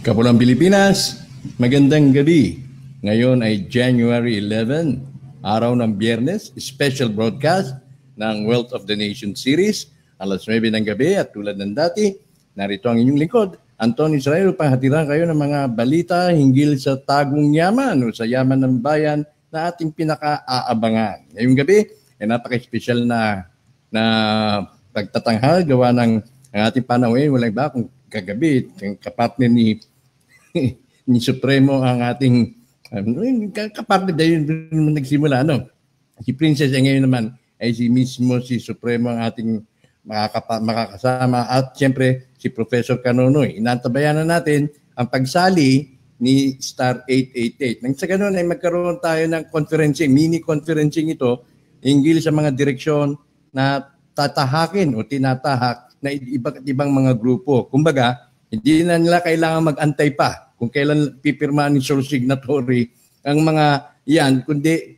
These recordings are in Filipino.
Kapulang Pilipinas, magandang gabi. Ngayon ay January 11, araw ng Biyernes, special broadcast ng Wealth of the Nation series, alas 9 ng gabi at tulad ng dati, narito ang inyong lingkod, Anton Israel, panghatiran kayo ng mga balita hinggil sa tagong yaman o sa yaman ng bayan na ating pinaka-aabangan. Ngayong gabi ay napaka-special na pagtatanghal gawa ng ang ating panahon. Wala ba kung kagabi, ang kapartner ni Supremo ang ating kapartner dahil nagsimula. Si Princess ngayon naman ay si Supremo ang ating makakasama at siyempre si Professor Canonoy. Inantabayan na natin ang pagsali ni Star 888. Nang sa ganun ay magkaroon tayo ng conferencing, mini conferencing ito hinggil sa mga direksyon na tatahakin o tinatahak na iba't ibang mga grupo. Kumbaga, hindi na nila kailangan mag-antay pa kung kailan pipirmahan ni sole signatory ang mga yan, kundi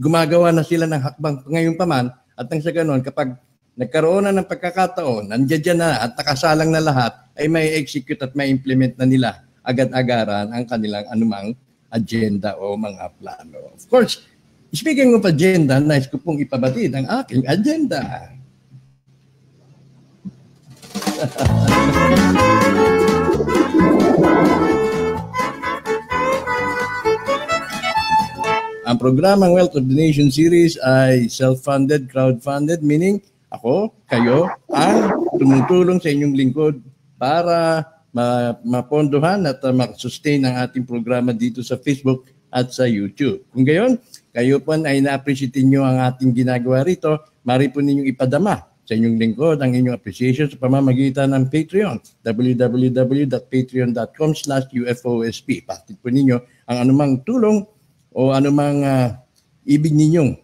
gumagawa na sila ng hakbang ngayon pa man at nang sa ganun, kapag nagkaroon na ng pagkakataon, nandiyan na at nakasalang na lahat, ay may execute at may implement na nila agad-agaran ang kanilang anumang agenda o mga plano. Of course, speaking of agenda, nais ko pong ipabatid ang aking agenda. Ang programang Wealth of the Nation series ay self-funded, crowd-funded, meaning ako, kayo, ang tumutulong sa inyong lingkod para mapondohan at mag-sustain ang ating programa dito sa Facebook at sa YouTube. Kung gayon, kayo po ay na-appreciate nyo ang ating ginagawa rito, mari po ninyong ipadama sa inyong lingkod ang inyong appreciation sa pamamagitan ng Patreon, www.patreon.com/UFOSP. Pakit po ninyo ang anumang tulong o anumang ibig ninyong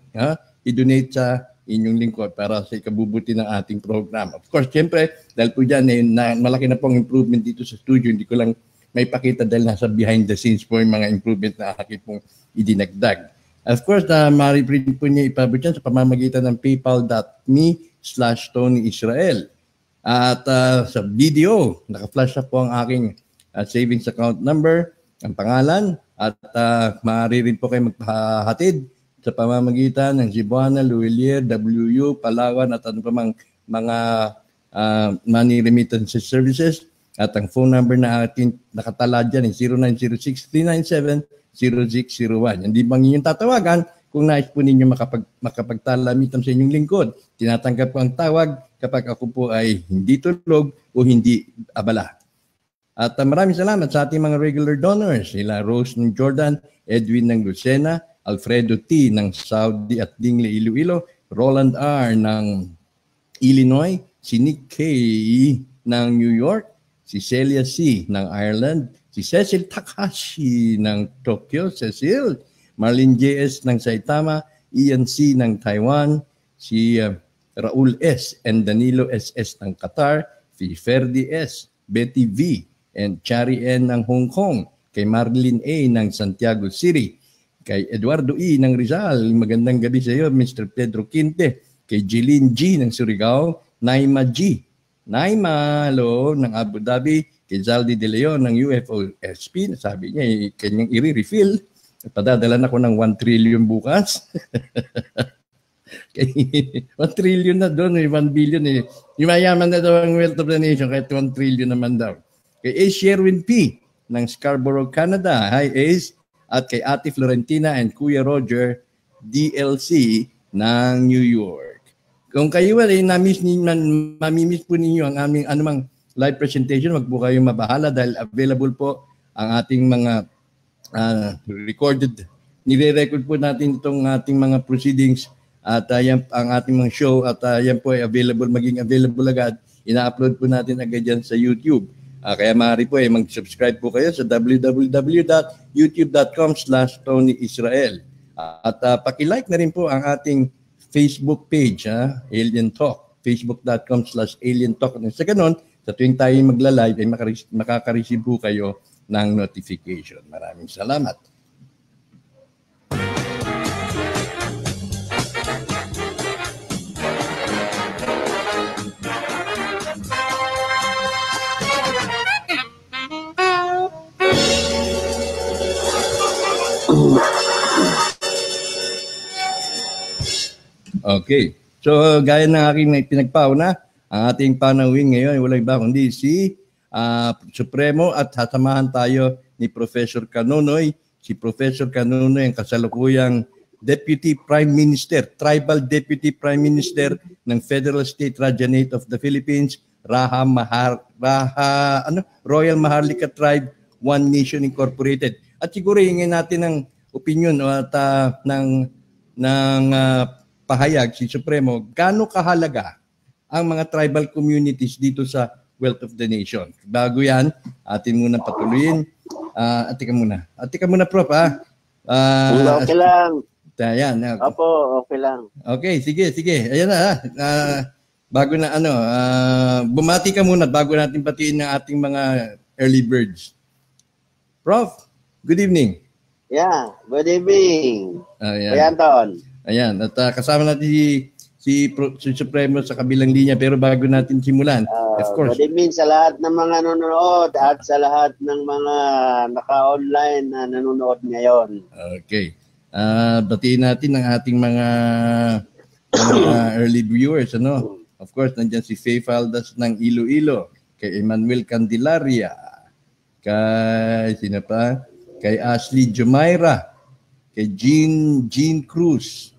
i-donate sa inyong lingkod para sa ikabubuti ng ating program. Of course, siyempre, dahil po dyan, malaki na pong improvement dito sa studio. Hindi ko lang may pakita dahil nasa behind the scenes po yung mga improvement na aking pong idinagdag. Of course, ma-reprint po niya ipabot yan sa pamamagitan ng paypal.me/Tony Israel. At sa video, naka-flash na po ang aking savings account number, ang pangalan, at maaari rin po kayo magpahatid sa pamamagitan ng Cebuana, Luwilier, WU, Palawan at ano pa mga money remittance services. At ang phone number na ating nakatala dyan ay 0906-397-0601. Hindi bang inyong tatawagan kung nais po ninyo makapagtalamitan sa inyong lingkod. Tinatanggap ko ang tawag kapag ako po ay hindi tulog o hindi abala. At maraming salamat sa ating mga regular donors. Sila Rose ng Jordan, Edwin ng Lucena, Alfredo T. ng Saudi at Dingle Iloilo, Roland R. ng Illinois, si Nick K. ng New York, si Celia C. ng Ireland, si Cecil Takashi ng Tokyo, Cecil, Marlene J.S. ng Saitama, Ian C. ng Taiwan, si Raul S. and Danilo S.S. ng Qatar, si Ferdi S., Betty V. and Chari N. ng Hong Kong, kay Marlene A. ng Santiago City, kay Eduardo E. ng Rizal, magandang gabi sa iyo, Mr. Pedro Quinte, kay Jeline G. ng Surigao, Naima G. Naima, hello, ng Abu Dhabi, kay Zaldi De Leon ng UFOSP, sabi niya, kanyang i-refill, padadala na ko ng 1 trillion bukas. 1 trillion na doon, 1 billion eh. Yung mayaman na daw ang Wealth of the Nation, kahit 1 trillion naman daw. Kay Ace Sherwin P. ng Scarborough, Canada, hi Ace, at kay Ate Florentina and Kuya Roger DLC ng New York. Kung kayo ay mamimiss po ninyo ang aming anumang live presentation, wag po kayong mabahala dahil available po ang ating mga recorded. Nire-record po natin itong ating mga proceedings at yan ang ating mga show at yan po ay maging available agad. Ina-upload po natin agad yan sa YouTube. Kaya maaari po mag-subscribe po kayo sa www.youtube.com/Tony Israel. At pakilike na rin po ang ating Facebook page, Alien Talk, facebook.com/Alien Talk. Sa ganon, sa tuwing tayo magla-live ay makaka-receive po kayo ng notification. Maraming salamat. Okay. So, gaya ng aking pinagpauna, ang ating panawin ngayon, walang iba kundi si Supremo at sasamahan tayo ni Professor Canonoy. Si Professor Canonoy ang kasalukuyang Deputy Prime Minister, Tribal Deputy Prime Minister ng Federal State Rajanate of the Philippines, Royal Maharlika Tribe, One Nation Incorporated. At siguro hingin natin ng opinion at ng pahayag si Supremo, gaano kahalaga ang mga tribal communities dito sa Wealth of the Nation. Bago yan, atin muna patuloyin. Atika muna, Prof. Okay lang. Ayan. Opo, okay lang. Okay, sige. Ayan na. Bago na bumati ka muna bago natin patiin ng ating mga early birds. Prof, good evening. Yeah, good evening. Ayan. Kuya Anton. Ayan, at kasama natin si Supremo sa kabilang linya, pero bago natin simulan, of course. Good evening sa lahat ng mga nanonood at sa lahat ng mga naka-online na nanonood ngayon. Okay. Batiin natin ang ating mga early viewers. Of course, nandiyan si Faye Faldas ng Iloilo, kay Emmanuel Candelaria, kay Ashley Jumaira, kay Jean Cruz,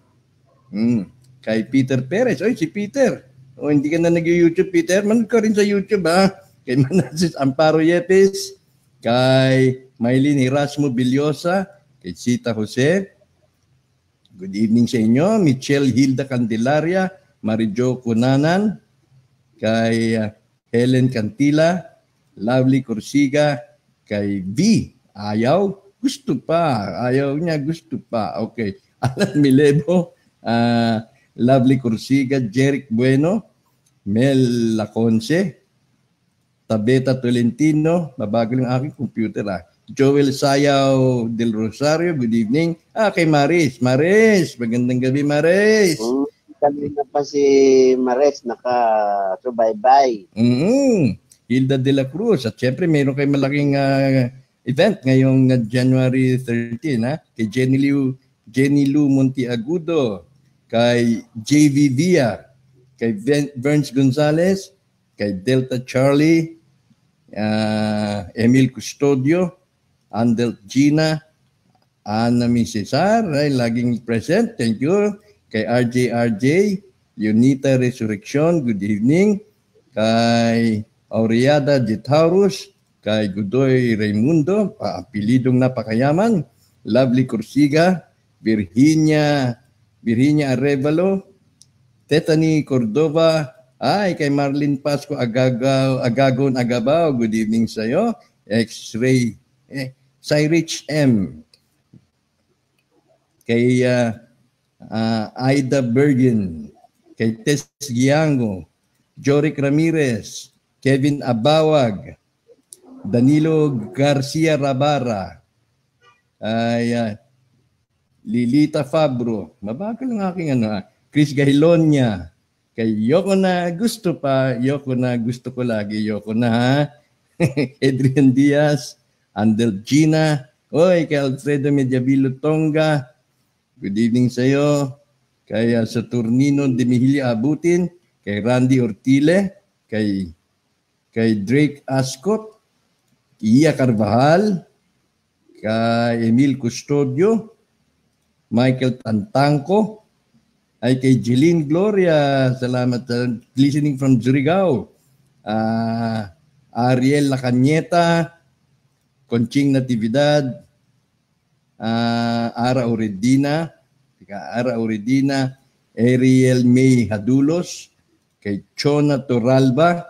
kay Peter Perez. Oy, si Peter. Hindi ka na nag-YouTube, Peter. Manood ka rin sa YouTube, ha? Kay Manasis Amparo Yepes, kay Maylene Erasmo Bilyosa, kay Sita Jose. Good evening sa inyo. Michelle Hilda Candelaria, Marijo Cunanan, kay Helen Cantila, Lovely Corsiga, kay V. Gusto pa. Okay. Alan Milebo, Lovely Corsiga, Jeric Bueno, Mel Laconce, Tabeta Tolentino, mabagal ang aking computer Joel Sayaw del Rosario, good evening. Kay Maris, magandang gabi, Maris. Kanina pa si Maris nakasubaybay. Hilda de la Cruz, at syempre mayroon kay malaking event ngayong January 13, kay Jenny Lou Montiagudo, kay JV Villa, kay Verns Gonzalez, kay Delta Charlie, Emil Custodio, Andel Gina, Ana Cesar, ay laging present, thank you. Kay RJ, Unita Resurrection, good evening. Kay Aureada Gitaurus, kay Godoy Raimundo, apelidong napakayaman. Lovely Corsiga, Virginia Arevalo, Tetani Cordova, kay Marlene Pasco Agagon Agabao, good evening sa iyo. X-Ray, Cyrich M. Kay Aida Bergen, kay Tess Giango, Joric Ramirez, Kevin Abawag, Danilo Garcia Rabara, Lilita Fabro, mabagal ang aking Chris Gahilonia, kay Yoko na gusto ko lagi, Yoko na Adrian Diaz, Andel Gina, kay Alfredo Mediavilo Tonga, good evening sa iyo. Kay Saturnino de Mejia Abutin, kay Randy Ortile, kay Drake Ascot, Iya Carvajal, kay Emil Custodio, Michael Tantangco, ay kay Jeline Gloria, salamat listening from Surigao, Ariel Lacañeta, Conching Natividad, Ara Uredina, Ariel May Hadulos, kay Chona Toralba,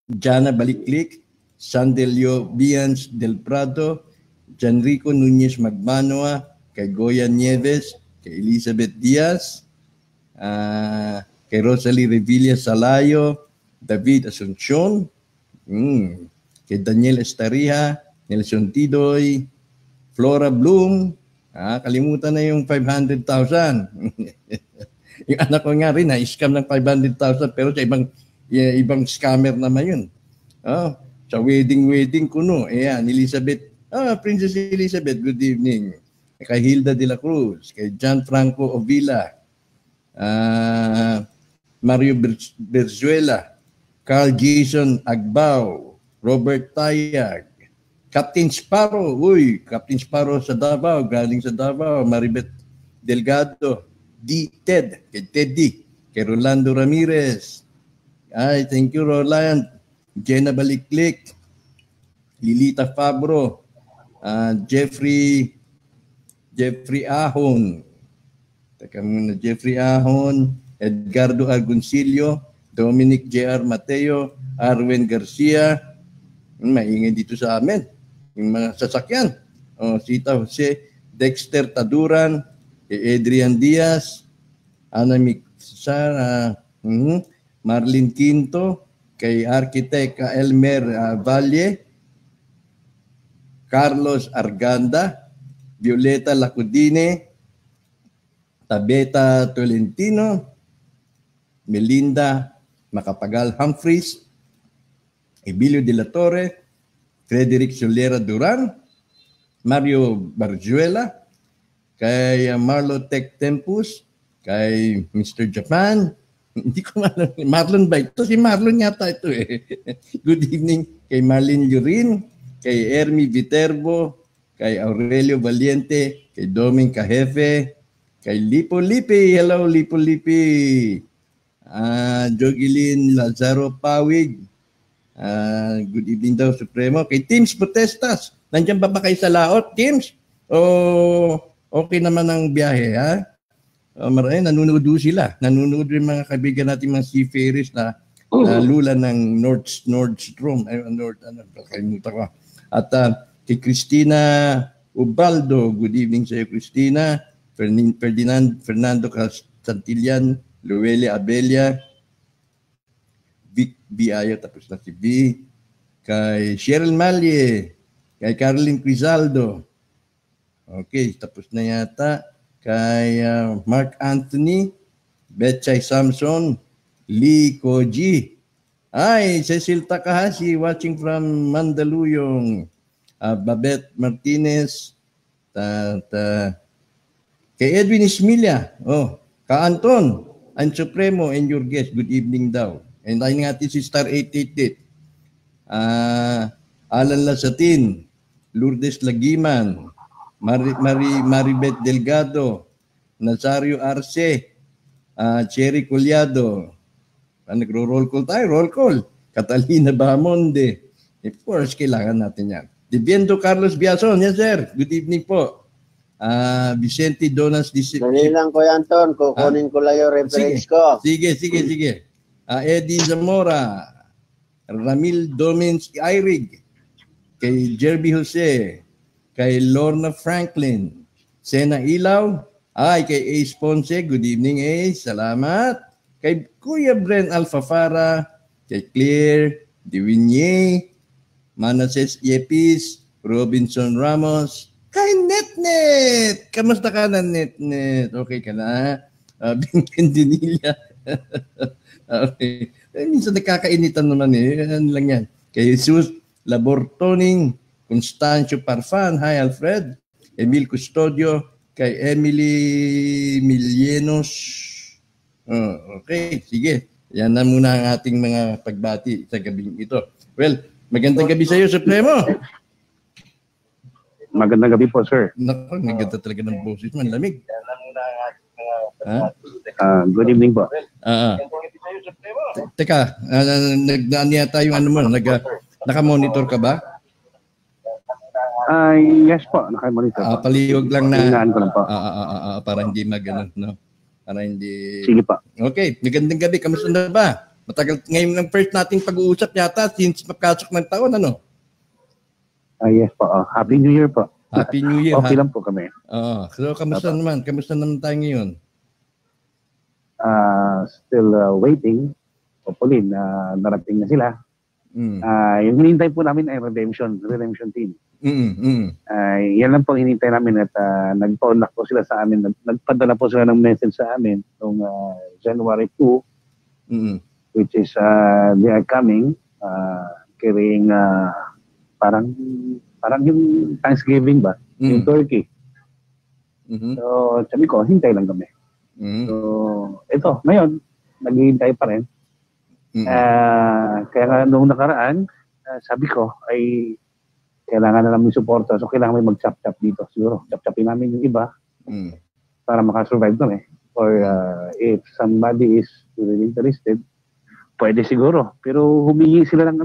Jana Baliklik, Sandelio Bians del Prado, Janrico Nunez Magmanoa, kay Goya Nieves, kay Elizabeth Diaz, kay Rosalie Revilla Salayo, David Asuncion, kay Daniel Estarija, Nelson Tidoy, Flora Bloom, kalimutan na yung 500,000. Yung anak ko nga rin, scam ng 500,000 pero sa ibang scammer naman yun. Sa wedding kuno. Ayan, Elizabeth. Princess Elizabeth, good evening. Kay Hilda de la Cruz, kay John Franco Ovila, Mario Berzuela, Carl Jason Agbao, Robert Tayag, Captain Sparrow, Captain Sparrow sa Davao, galing sa Davao, Maribeth Delgado, Ted, kay Teddy, kay Rolando Ramirez, thank you Roland, Jenna Baliklik, Lilita Fabro, Jeffrey Ahon, Jeffrey Ahon, Edgardo Agoncillo, Dominic J.R. Mateo, Arwen Garcia, maingay dito sa amin, yung mga sasakyan, Sita Jose, Dexter Taduran, Adrian Diaz, Ana Mixar, Marlene Quinto, kay Architect Elmer Valle, Carlos Arganda, Violeta Lacudine, Tabeta Tolentino, Melinda Macapagal Humphreys, Emilio de la Torre, Frederick Solera Duran, Mario Barjuela, kay Marlo Tech Tempus, kay Mr. Japan, hindi ko alam, Marlon ba ito? Si Marlon yata ito eh. Good evening kay Marlene Lurin, kay Ermi Viterbo, kay Aurelio Valiente, kay Doming Cajefe, kay Lipo Lipi, hello Lipo Lipi, Jogilin Lazaro Pawig, good evening daw Supremo, kay Teams Protestas, nandiyan ba kayo sa laot, Teams? Okay naman ang biyahe, ha? Marami, nanonood sila. Nanonood rin mga kaibigan natin mga seafarers na lula ng Nordstrom. Kalimutan ko. At kay Christina Ubaldo, good evening sa iyo, Christina. Fernando Santillan, Luelia Abelia, Vic Biayo, tapos na si V. Kay Cheryl Malye, kay Caroline Quizaldo. Okay, tapos na yata. Kay Mark Anthony, Betchay Samson, Lee Koji. Cecil Takahashi watching from Mandaluyong. Babette Martinez. Kay Edwin Ismilia. Ka Anton, ang Supremo and your guest. Good evening daw. And ayun natin si Star 888. Alan Lasatin, Lourdes Lagiman, Maribeth Delgado, Nazario Arce, Cherry Collado. Nagro-roll call tayo, roll call. Catalina Bahamonde. Of course, kailangan natin yan. Diviendo Carlos Biason, yes sir. Good evening po. Vicente Donas. Dali lang ko yan, Anton. Kukunin ko lang yung reference ko. Sige. Eddie Zamora, Ramil Domins Irig, kay Jerby Jose, kay Lorna Franklin, Sena Ilaw, kay Ace Ponce, good evening Ace, salamat. Kay Kuya Bren Alfafara, kay Claire Divinye, Manases Yepis, Robinson Ramos, kay Netnet. Kamusta ka na, Netnet? Okay ka na? Binken Dinilla. Okay. Minsan nakakainitan naman ano lang yan. Kay Jesus Labortoning, Constancio Parfan, hi Alfred, Emil Custodio, kay Emily Milienos. Okay, sige. Yan na muna ang ating mga pagbati sa gabing ito. Well, magandang gabi sa iyo, Supremo. Magandang gabi po, sir. Naku, maganda talaga ng boses mo. Lamig. Yan na muna ang ating mga Good evening po. Teka, nagdaan yata yung ano mo, naka-monitor ka ba? Yes po, naka-monitor. Palihog lang na. Tingnan ko lang po. Para hindi magano, no? Para hindi... Sige po. Okay, magandang gabi. Kamusta na ba? Matagal, ngayon ng first nating pag-uusap yata since mapasok ng taon, ano? Yes po. Happy New Year po. Happy New Year. Okay lang po kami. So, kamusta naman? Kamusta naman tayo ngayon? Still waiting. Hopefully, narating na sila. Yung hinihintay po namin ay redemption team. Yan lang po hinihintay namin at nagpa-unlock po sila sa amin. Nagpadala po sila ng message sa amin noong January 2, which is they are coming carrying parang yung Thanksgiving ba? Yung turkey. So, sabi ko, hintay lang kami. So, ito, ngayon, naghihintay pa rin. Kaya nga nung nakaraan, sabi ko, ay kailangan na namin suporta. So, kailangan may mag-chop-chop dito. Siguro, chop-chopin namin yung iba para makasurvive kami. Or if somebody is really interested, pwede siguro. Pero humingi sila ng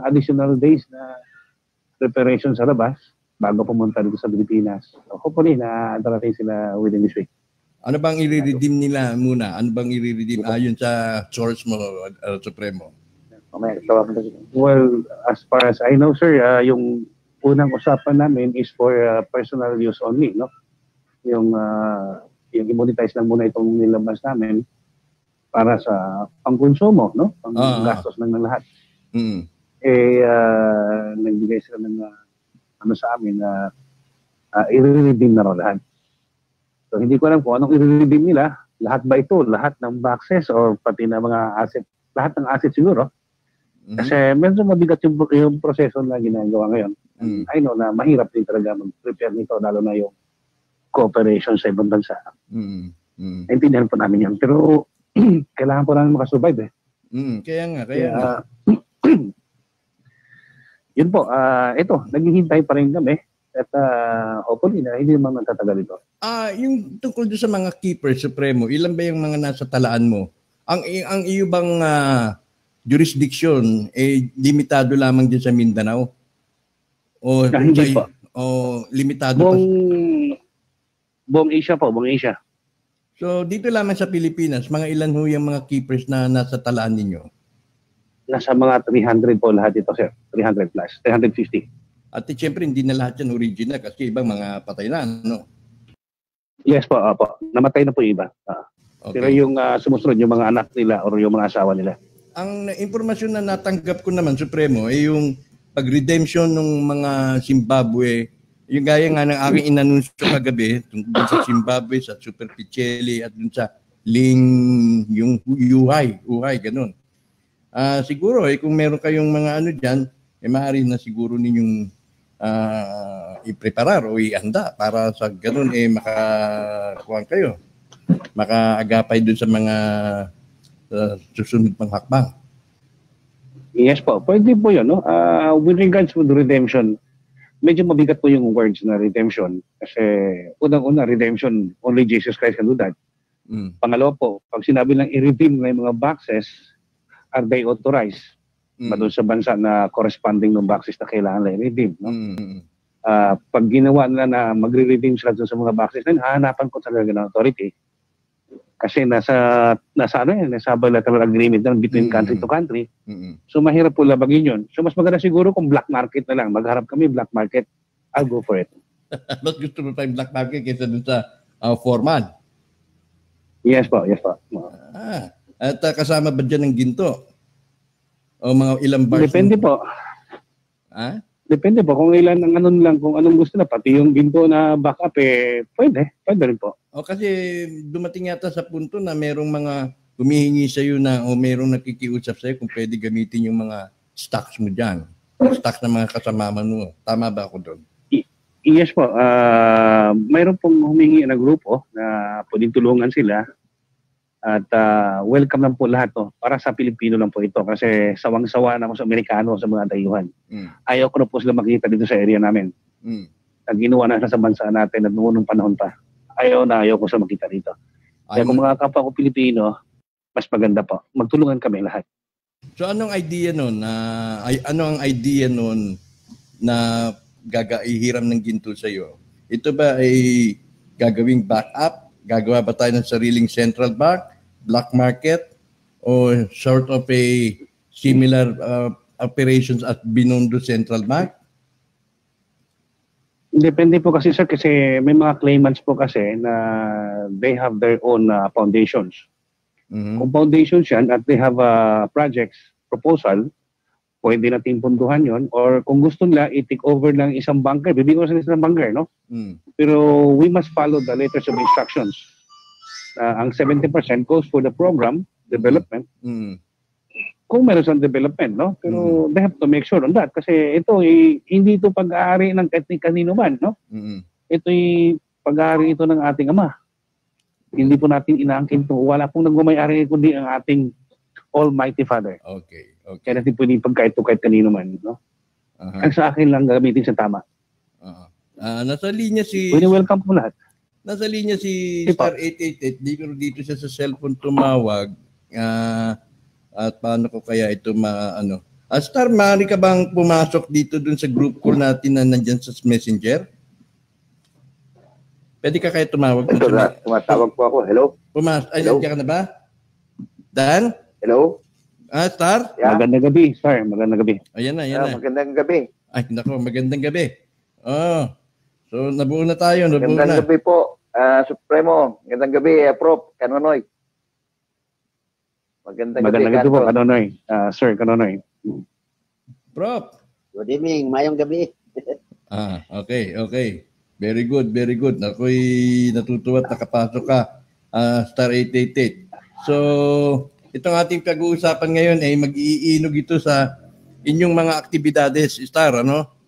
additional days na preparation sa labas bago pumunta dito sa Pilipinas. So, hopefully, na-darating sila within this week. Ano bang i-redeem nila muna? Ano bang i-redeem ayon sa source mo, Supremo? Well, as far as I know, sir, yung unang usapan namin is for personal use only, no? Yung i-monetize lang muna itong nilabas namin para sa pangkonsumo, no? Pang-gastos lang ng lahat. Nagbigay sila ng sa amin na i-redeem na raw lahat. So, hindi ko alam kung anong i-redeem nila. Lahat ba ito? Lahat ng boxes or pati na mga asset? Lahat ng asset siguro. Kasi medyo mabigat yung proseso na ginagawa ngayon. I know na mahirap din talaga mag-prepare nito, lalo na yung cooperation sa ibang bansa. Naintindihan po namin yan. Pero kailangan po namin makasurvive eh. Kaya nga. Yun po, ito, naghihintay pa rin kami at hopefully na hindi naman magtatagal ito. Yung tungkol doon sa mga keepers, Supremo, ilan ba yung mga nasa talaan mo? Ang iyo bang jurisdiction limitado lamang din sa Mindanao? O hindi po. O limitado buong Asia po, buong Asia. So dito lamang sa Pilipinas, mga ilan ho yung mga keepers na nasa talaan ninyo? Nasa mga 300 po lahat ito, sir. 300 plus, 350. At siyempre, hindi na lahat yan original kasi ibang mga patay na, no? Yes po, po. Namatay na po yung iba. Okay. Pero yung sumusunod, yung mga anak nila or yung mga asawa nila. Ang impormasyon na natanggap ko naman, Supremo, ay yung pag-redemption ng mga Zimbabwe, yung gaya nga ng aking inanunsyo kagabi, tungkol sa Zimbabwe, sa Super Picheli, at dun sa yung Uhay, ganun. Siguro kung meron kayong mga dyan, maaari na siguro ninyong i-preparar o ihanda para sa ganun makakuha kayo. Makaagapay dun sa mga susunod pang hakbang. Yes po, pwede po yun. No? With regards to the redemption, medyo mabigat po yung words na redemption. Kasi unang-una, redemption, only Jesus Christ can do that. Pangalawa po, pag sinabi lang i-redeem na yung mga boxes, are they authorized ba doon sa bansa na corresponding ng boxes na kailangan na i-redeem? No? Pag ginawa nila na magre-redeem sila doon sa mga boxes, hahanapan ko talaga ng authority. Kasi nasa bilateral agreement na between country to country. So mahirap po labagin yun. So mas maganda siguro kung black market na lang. Magharap kami black market, I'll go for it. Mas gusto mo tayong black market kaysa doon sa formal? Yes po. At kasama ba dyan ng ginto? O mga ilang bars? Depende po. Depende po kung ilan ang kung anong gusto na. Pati yung ginto na backup, pwede rin po. O kasi dumating yata sa punto na merong mga humihingi sa iyo na o merong nakikiusap sa iyo kung pwede gamitin yung mga stocks mo dyan. Stocks ng mga kasama mo. Tama ba ako doon? Yes po. Mayroon pong humingi na grupo na pwedeng tulungan sila. At welcome lang po lahat to. Para sa Pilipino lang po ito kasi sawang-sawa na ako sa Amerikano sa mga dayuhan. Ayaw ko na po sila makita dito sa area namin. Ginawa na sa bansa natin at noong panahon pa. Ayaw ko sa makita dito. Kaya kung mga kapwa ko Pilipino, mas maganda po. Magtulungan kami lahat. So anong idea nun? Ano ang idea nun na ihiram ng ginto sa iyo? Ito ba ay gagawing backup? Gagawa ba tayo ng sariling central bank, black market, o sort of a similar operations at Binondo Central Bank? Depende po kasi sir, kasi may mga claimants po kasi na they have their own foundations. Kung foundations yan at they have a projects proposal, pwede natin punduhan yon, or kung gusto nila i-take over ng isang banker, bibigyan ko sa isang banker, no? Pero we must follow the letters of instructions. Ang 70% goes for the program development. Kung meron siyang development, no? Pero they have to make sure on that kasi ito hindi ito pag-aari ng kahit kanino man, no? Ito pag-aari ito ng ating Ama. Hindi po natin inaangkin to. Wala pong nagmamayari kundi ang ating Almighty Father. Okay. Kaya natin pwedeng pagkait to kahit kanino man. No? Ang sa akin lang gamitin sa tama. Nasa linya si... Welcome po lahat. Nasa linya si Star 888. Dito siya sa cellphone tumawag. At paano ko kaya ito Star, maaari ka bang pumasok dito dun sa group call natin na nandyan sa Messenger? Pwede ka kaya tumawag? Ito na, tumatawag po ako. Hello? Hello? Nandiyan ka na ba? Dan? Hello? Star? Yeah. Magandang gabi, Star. Magandang gabi. Ayan na. Magandang gabi. Ay, nako, magandang gabi. So, nabuo na tayo. Magandang gabi po, Supremo. Magandang gabi, Prof. Kanonoy. Magandang gabi po, Kanonoy. Sir, Kanonoy. Prof. Good evening. Mayong gabi. Okay. Very good. Ako'y natutuwa at nakapasok ka, Star 888. So, itong ating pag-uusapan ngayon ay mag-iinog ito sa inyong mga aktibidades, Star,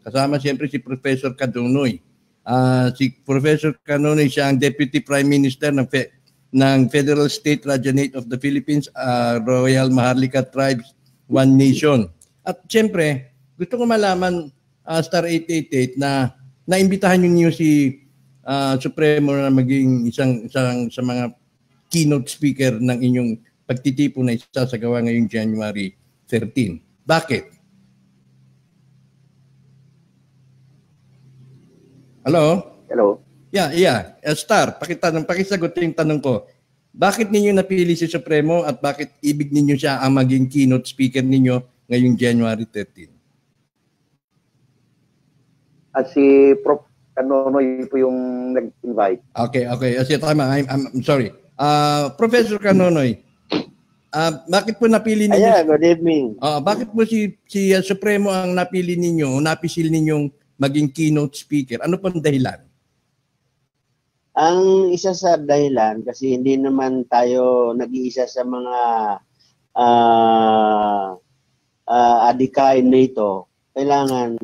Kasama siyempre si Professor Cadonoy. Si Professor Cadonoy, siya ang Deputy Prime Minister ng Federal State Rajanate of the Philippines, Royal Maharlika Tribes, One Nation. At siyempre, gusto ko malaman, Star 888, na naimbitahan niyo si Supremo na maging isang sa mga keynote speaker ng inyong pagtitipon na isasagawa ngayong January 13. Bakit? Hello? Yeah. Star, pakisagot yung tanong ko. Bakit ninyo napili si Supremo at bakit ibig ninyo siya ang maging keynote speaker ninyo ngayong January 13? Si Prof. Kanonoy po yung nag-invite. Okay. Tama. I'm sorry. Professor Kanonoy, bakit po napili ninyo? Good evening. Bakit po si Supremo ang napili ninyo, napisil ninyong maging keynote speaker? Ano pong dahilan? Ang isa sa dahilan, kasi hindi naman tayo nag-iisa sa mga adikain nito. Kailangan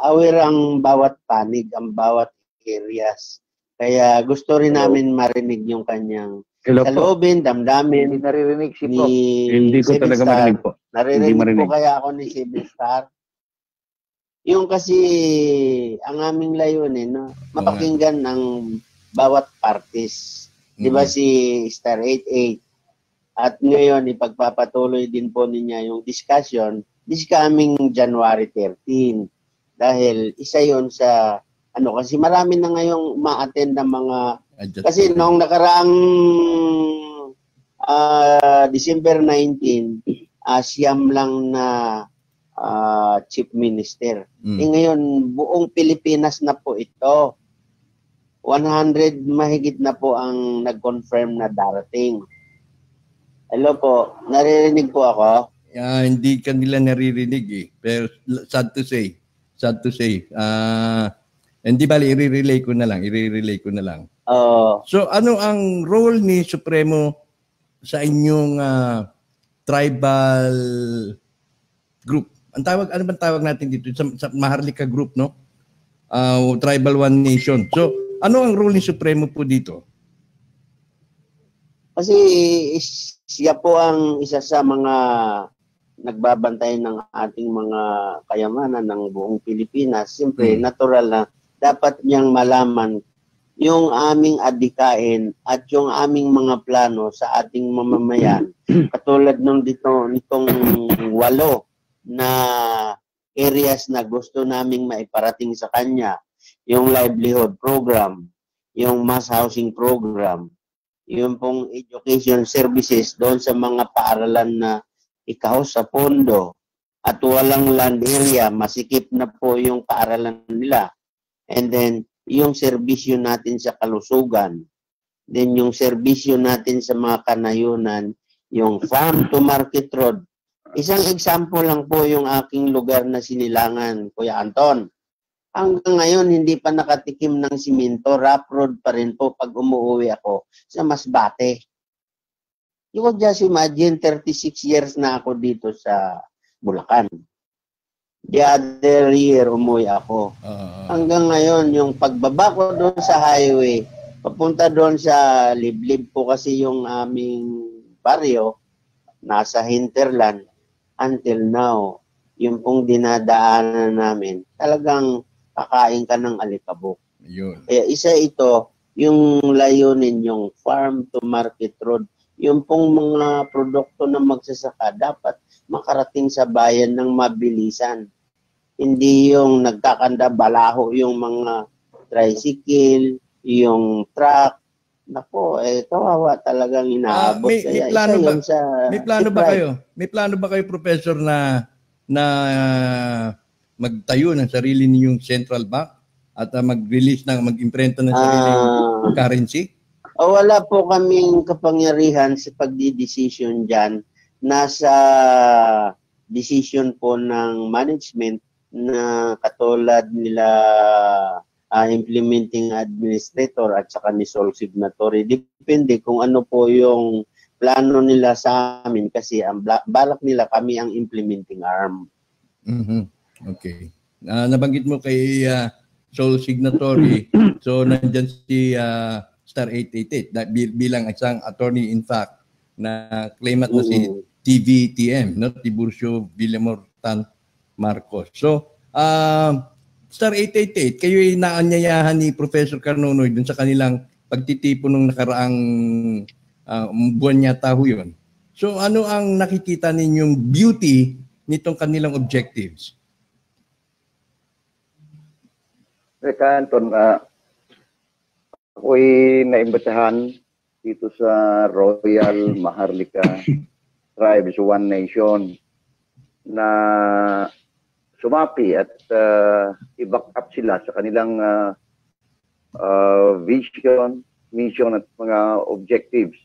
aware ang bawat panig, ang bawat areas. Kaya gusto rin namin marinig yung kanyang saloobin, damdamin. Hindi naririnig si Prof. Hindi ko talaga marinig po. Naririnig po kaya ako ni Civil Star. Yung kasi ang aming layunin, mapakinggan ng bawat parties. Di ba si Star 88? At ngayon, ipagpapatuloy din po niya yung discussion this coming January 13. Dahil isa yon sa kasi marami na ngayong ma-attend ng mga kasi noong nakaraang December 19 siyam lang na chief minister. Ngayon buong Pilipinas na po ito. 100 mahigit na po ang nag-confirm na darating. Hello po, naririnig po ako? Hindi kanila naririnig pero sad to say. Hindi bali, i-relay ko na lang. So, ano ang role ni Supremo sa inyong tribal group? Ano bang tawag natin dito? Sa Maharlika group, no? Tribal One Nation. So, ano ang role ni Supremo po dito? Kasi siya po ang isa sa mga nagbabantay ng ating mga kayamanan ng buong Pilipinas. Siyempre, natural na dapat niyang malaman yung aming adikain at yung aming mga plano sa ating mamamayan. Katulad nitong 8 na areas na gusto naming maiparating sa kanya. Yung livelihood program, yung mass housing program, yung pong education services doon sa mga paaralan na ikaw sa pondo at walang land area, masikip na po yung paaralan nila. And then, yung serbisyo natin sa kalusugan. Then, yung serbisyo natin sa mga kanayunan, yung farm to market road. Isang example lang po yung aking lugar na Sinilangan, Kuya Anton. Hanggang ngayon, hindi pa nakatikim ng simento. Rough road pa rin po pag umuwi ako sa Masbate. You could just imagine, 36 years na ako dito sa Bulacan. The other year, umuwi ako. Hanggang ngayon, yung pagbaba ko doon sa highway, papunta doon sa liblib po kasi yung aming baryo, nasa hinterland. Until now, yung pong dinadaanan namin, talagang kakain ka ng alikabok. Yun. Kaya isa ito, yung layunin, yung farm to market road, yung pong mga produkto na magsasaka, dapat makarating sa bayan ng mabilisan. Hindi yung nagkakanda balaho yung mga tricycle, yung truck. Nako, kawawa talagang inaabot. May plano ba? May plano ba kayo, Professor, na magtayo ng sarili ninyong central bank at mag-release mag-imprenta ng sariling currency? Wala po kaming kapangyarihan sa pagdi-decision dyan. Nasa decision po ng management na katulad nila implementing administrator at saka ni sole signatory. Depende kung ano po yung plano nila sa amin kasi ang balak nila kami ang implementing arm. Mm-hmm. Okay. Nabanggit mo kay sole signatory. So nandyan si Star 888 bilang isang attorney in fact na claimant na si TVTM, no? Tiburcio Villamor Tan Marcos. So Star 888, kayo ay naanyayahan ni Professor Carnonoy dun sa kanilang pagtitipon ng nakaraang buwan yata ho yun. So ano ang nakikita ninyong beauty nitong kanilang objectives? Teka, Anton, ako'y naimbitahan dito sa Royal Maharlika Tribes One Nation na sumapi at i-back up sila sa kanilang vision, mission at mga objectives.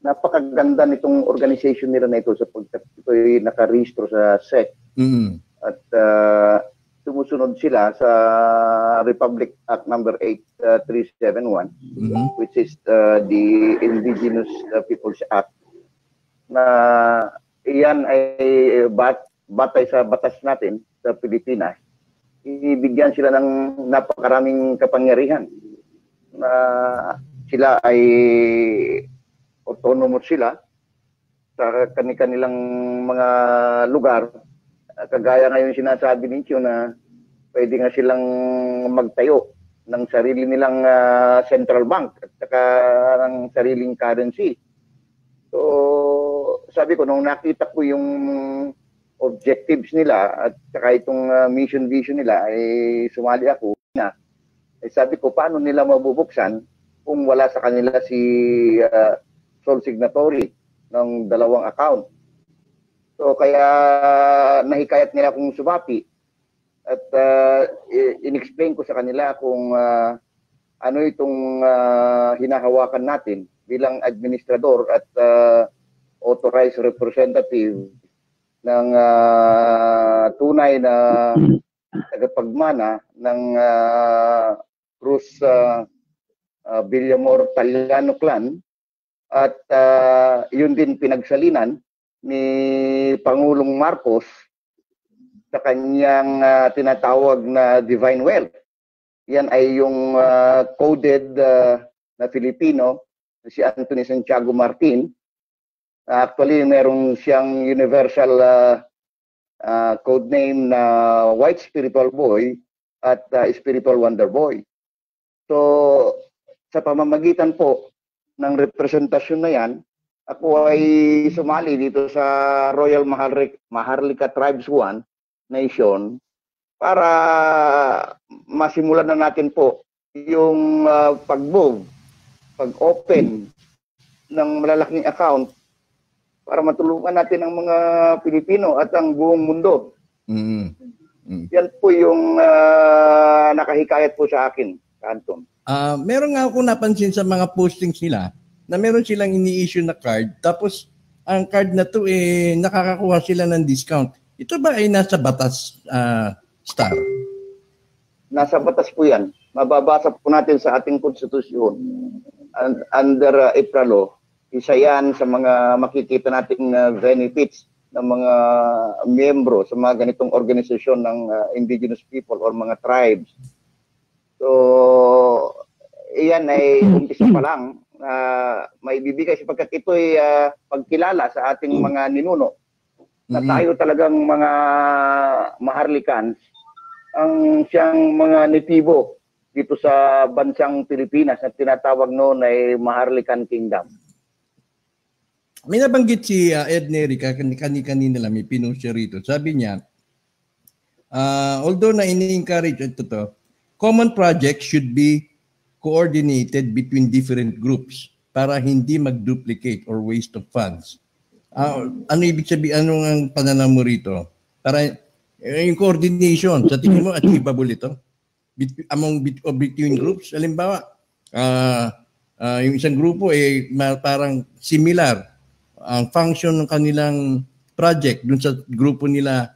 Napakaganda nitong organization nila na ito sapagkat ito'y nakarehistro sa SEC. At sumusunod sila sa Republic Act number 8371, which is the Indigenous Peoples Act, na iyan ay batay sa batas natin sa Pilipinas. Ibigyan sila ng napakaraming kapangyarihan na sila ay autonomous sila sa kanilang mga lugar. Kagaya ngayon sinasabi ninyo na pwede nga silang magtayo ng sarili nilang central bank at saka ng sariling currency. So sabi ko, nung nakita ko yung objectives nila at saka itong mission vision nila, ay sumali ako na. Sabi ko, paano nila mabubuksan kung wala sa kanila si sole signatory ng dalawang account. So kaya nahikayat nila akong sumapi at in-explain ko sa kanila kung ano itong hinahawakan natin bilang administrador at authorized representative ng tunay na tagapagmana ng Cruz Villamor Taliano clan at yun din pinagsalinan ni Pangulong Marcos sa kanyang tinatawag na divine wealth. Yan ay yung coded na Filipino, si Anthony Santiago Martin. Actually, meron siyang universal code name na White Spiritual Boy at Spiritual Wonder Boy. So, sa pamamagitan po ng representasyon na yan, ako ay sumali dito sa Royal Maharlika Tribes One Nation para masimulan na natin po yung pag-open ng malalaking account para matulungan natin ang mga Pilipino at ang buong mundo. Yan po yung nakahikayat po sa akin, Anton. Meron nga ako napansin sa mga postings nila na meron silang ini-issue na card, tapos ang card na to nakakakuha sila ng discount. Ito ba ay nasa batas, Star? Nasa batas po yan. Mababasa po natin sa ating konstitusyon. Under EPRA law, isa yan sa mga makikita nating benefits ng mga miyembro sa mga ganitong organisasyon ng indigenous people or mga tribes. So, iyan ay umpisa pa lang may bibigay sapagkat ito ay pagkilala sa ating mga ninuno na tayo talagang mga Maharlikans ang siyang mga natibo dito sa bansang Pilipinas na tinatawag noon ay Maharlikan Kingdom. May nabanggit si Ed Nerica, kanina lang may pinost siya rito. Sabi niya, although na ini-encourage ito common projects should be coordinated between different groups para hindi mag-duplicate or waste of funds. Ano ibig sabihin, anong ang pananaw mo rito? Para yung coordination, sa tingin mo achievable ito? Between groups? Halimbawa, yung isang grupo parang similar ang function ng kanilang project dun sa grupo nila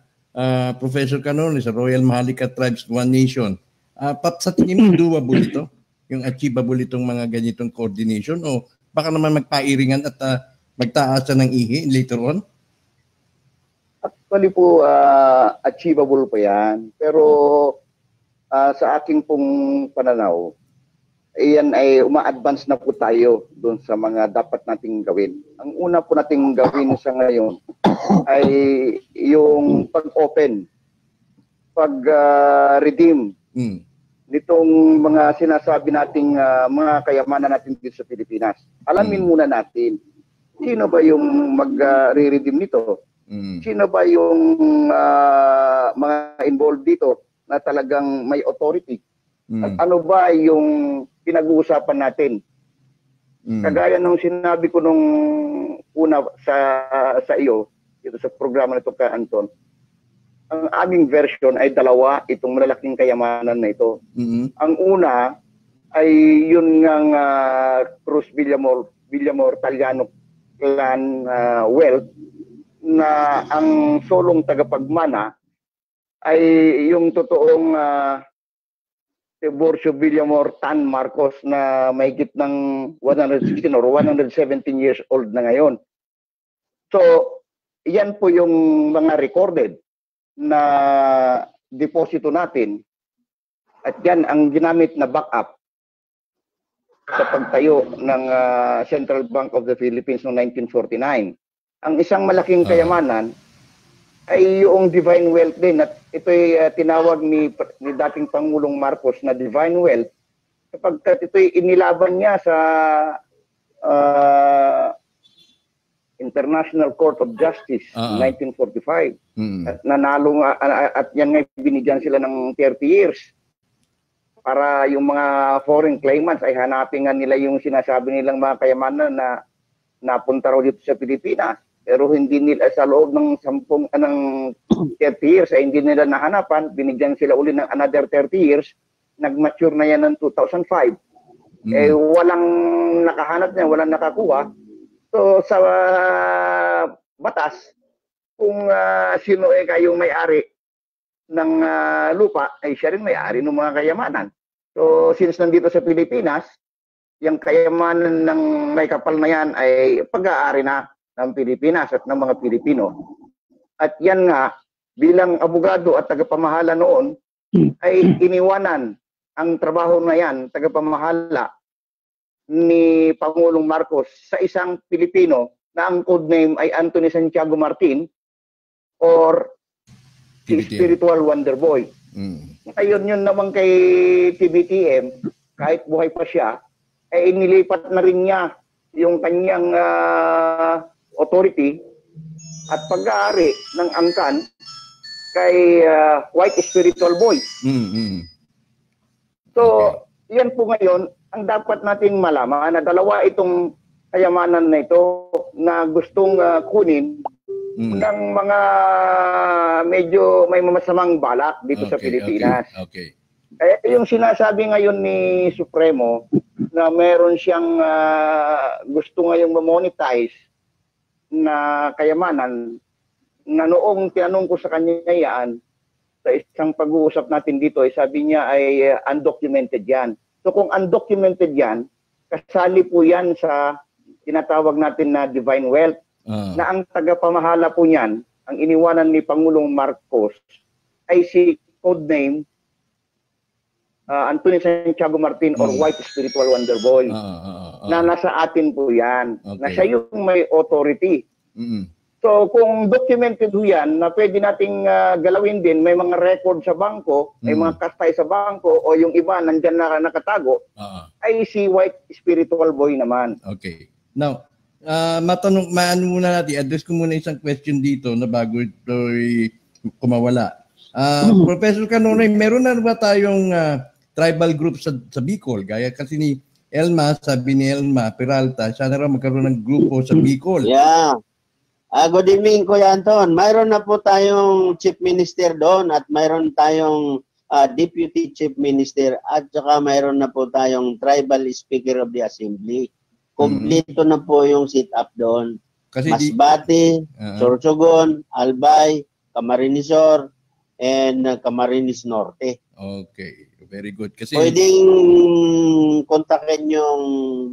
Professor Canones sa Royal Maharlika Tribes One Nation. Sa tingin mo doable ito? Yung achievable itong mga ganitong coordination o baka naman magpairingan at magtaasan ng ihi later on? Actually po, achievable pa yan. Pero sa aking pong pananaw, iyan ay uma-advance na po tayo doon sa mga dapat nating gawin. Ang una po nating gawin sa ngayon ay yung pag-open, pag-redeem nitong mga sinasabi nating mga kayamanan natin dito sa Pilipinas. Alamin muna natin, sino ba yung mag-re-redeem nito? Sino ba yung mga involved dito na talagang may authority? At ano ba yung pinag-uusapan natin? Kagaya nung sinabi ko nung una sa iyo, dito sa programa nito ka Anton, ang aming version ay dalawa itong malalaking kayamanan na ito. Ang una ay yun ngang Cruz Villamor Taliano clan wealth na ang solong tagapagmana ay yung totoong Tiburcio Villamor Tan Marcos na mahigit ng 116 or 117 years old na ngayon. So, yan po yung mga recorded na deposito natin at yan ang ginamit na backup sa pagtayo ng Central Bank of the Philippines noong 1949. Ang isang malaking kayamanan ay yung divine wealth din at ito'y tinawag ni dating Pangulong Marcos na divine wealth sapagkat ito'y inilaban niya sa International Court of Justice 1945 at nanalo nga at yan nga binigyan sila ng 30 years para yung mga foreign claimants ay hanapin nga nila yung sinasabi nilang mga kayamanan na napunta raw dito sa Pilipinas. Pero hindi nila sa loob ng 30 years ay hindi nila nahanapan, binigyan sila uli ng another 30 years, nag-mature na yan ng 2005. Walang nakahanap niya, walang nakakuha. So sa batas, kung sino kayong may-ari ng lupa, ay siya rin may-ari ng mga kayamanan. So since nandito sa Pilipinas, yung kayamanan ng may kapal na yan ay pag-aari na ng Pilipinas at ng mga Pilipino. At yan nga, bilang abogado at tagapamahala noon, ay iniwanan ang trabaho na yan, tagapamahala ni Pangulong Marcos sa isang Pilipino na ang codename ay Anthony Santiago Martin or si Spiritual Wonder Boy. Ngayon yun naman kay TBTM, kahit buhay pa siya, ay inilipat na rin niya yung kanyang authority at pag-aari ng angkan kay White Spiritual Boy. So, yan po ngayon ang dapat nating malaman na dalawa itong kayamanan na ito na gustong kunin ng mga medyo may masamang balak dito sa Pilipinas. Yung sinasabi ngayon ni Supremo na meron siyang gusto ngayong ma-monetize na kayamanan na noong tinanong ko sa kanya yan sa isang pag-uusap natin dito ay sabi niya ay undocumented yan. So kung undocumented yan, kasali po yan sa tinatawag natin na divine wealth na ang tagapamahala po niyan, ang iniwanan ni Pangulong Marcos ay si codename Anthony Santiago Martin or White Spiritual Wonder Boy. Na nasa atin po yan. Okay. Na siya yung may authority. So kung documented ho yan na pwede nating galawin din, may mga record sa bangko, may mga kastay sa bangko, o yung iba nandyan na nakatago, ay si White Spiritual Boy naman. Okay. Now, maano muna natin, address ko muna isang question dito na bago ito kumawala. Professor Canonoy, meron na ba tayong tribal group sa Bicol? Gaya kasi ni Elma, sabi ni Elma Peralta, sana raw magkaroon ng grupo sa Bicol. Yeah. Good evening, Kuya Anton. Mayroon na po tayong Chief Minister doon at mayroon tayong Deputy Chief Minister at saka mayroon na po tayong Tribal Speaker of the Assembly. Kompleto na po yung sit-up doon. Kasi Masbate, Sorsogon, Albay, Camarines and Camarines Norte. Okay, very good. Kasi pwedeng kontakin yung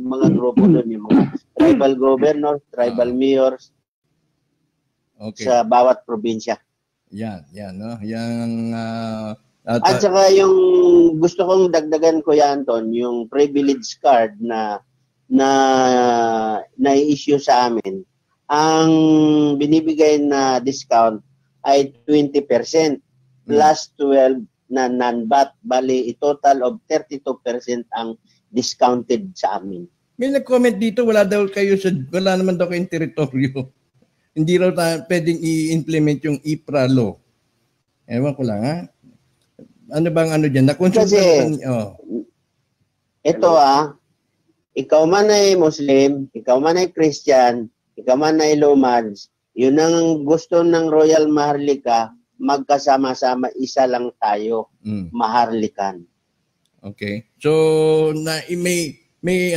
mga grupo doon, yung mga tribal governors, tribal mayors sa bawat probinsya. Yan, no? At saka yung gusto kong dagdagan, Kuya Anton, yung privilege card na i-issue sa amin, ang binibigay na discount ay 20%. Plus 12 na non-VAT. Bali, total of 32% ang discounted sa amin. May nag-comment dito, wala naman daw kayong teritoryo. Hindi raw pwedeng i-implement yung IPRA law. Ewan ko lang, ha? Ano bang dyan? Kasi, ito ikaw man ay Muslim, ikaw man ay Christian, ikaw man ay Lumad, yun ang gusto ng Royal Maharlika, magkasama-sama, isa lang tayo, maharlikan. Okay. So, may may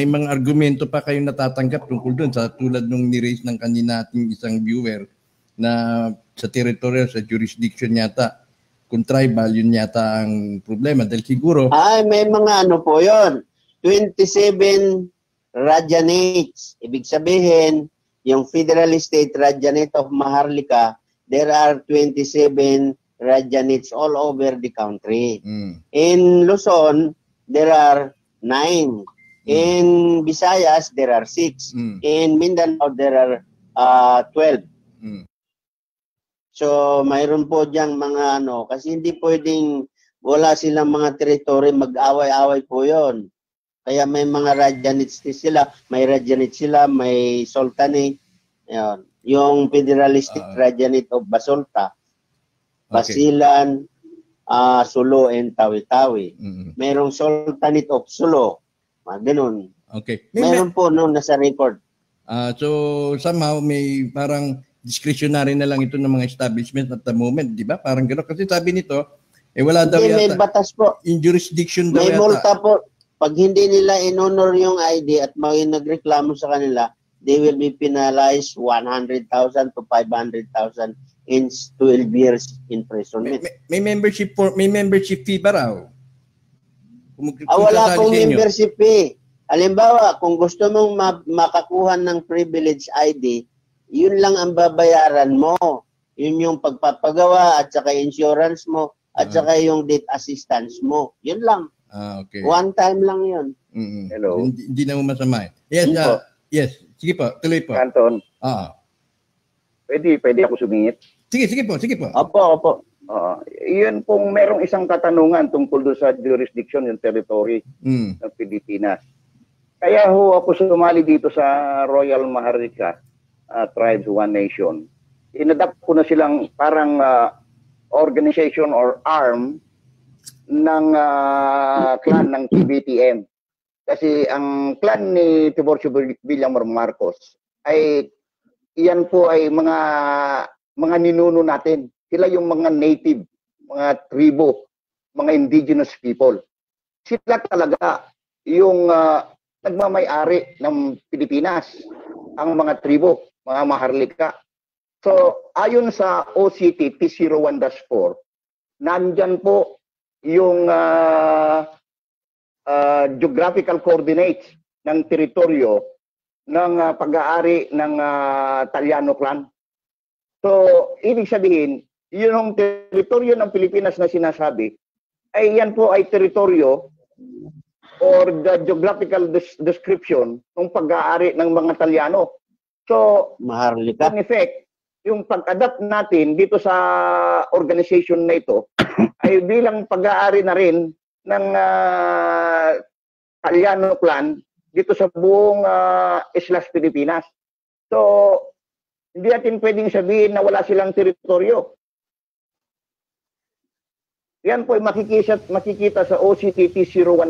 mga argumento pa kayong natatanggap tungkol doon sa tulad nung ni-raise ng kanina nating isang viewer na sa territorial, sa jurisdiction yata, kung tribal, yun yata ang problema. Dahil siguro... may mga po yun. 27 Rajanates. Ibig sabihin, yung Federal State Rajanate of Maharlika, there are 27 Rajanates all over the country. In Luzon, there are 9. In Visayas, there are 6. In Mindanao, there are 12. So, mayroon po diyang mga kasi hindi pwedeng wala silang mga teritoryo, mag-away-away po yon. Kaya may mga Rajanates sila, may Sultanate, yun. Yung Federalistic Rajanate of Basolta, Basilan, Sulu, and Tawi-Tawi. Mayroong Sultanate of Sulu, ganun. Okay. Meron po nasa record. So, somehow may parang discretionary na lang ito ng mga establishment at the moment, di ba? Parang gano'n. Kasi sabi nito, wala daw yata. May batas po. In jurisdiction daw may multa po. Pag hindi nila in-honor yung ID at may nagreklamo sa kanila, they will be penalized 100,000 to 500,000 in 12 years imprisonment. May membership fee ba raw? Wala pong membership fee. Halimbawa, kung gusto mong makakuha ng privilege ID, yun lang ang babayaran mo. Yun yung pagpapagawa at saka insurance mo at saka yung debt assistance mo. Yun lang. Okay. One time lang yun. Hello. Hindi na mo masama. Yes, yes. Sige po, tuloy po. Anton. Pwede ako sumingit? Sige po. Opo. Yun pong merong isang katanungan tungkol doon sa jurisdiction, yung territory ng Pilipinas. Kaya ako sumali dito sa Royal Maharlika Tribes One Nation. Inadapt ko na silang parang organization or arm ng clan ng PBTM. Kasi ang clan ni Tiburcio Villamor Marcos ay iyan po ay mga ninuno natin. Sila yung mga native, mga tribo, mga indigenous people. Sila talaga yung nagmamay-ari ng Pilipinas, ang mga tribo, mga Maharlika. So, ayon sa OCT P01-4, nandyan po yung geographical coordinates ng teritoryo ng pag-aari ng Taliano clan. So, ibig sabihin, yun ang teritoryo ng Pilipinas na sinasabi ay yan po ay teritoryo or the geographical description ng pag-aari ng mga Talyano. So, Maharlika. in effect, yung pag-adapt natin dito sa organization na ito ay bilang pag-aari na rin ng Talyano clan dito sa buong Islas Pilipinas. So, hindi natin pwedeng sabihin na wala silang teritoryo. Yan po ay makikita sa OCTT 01-4.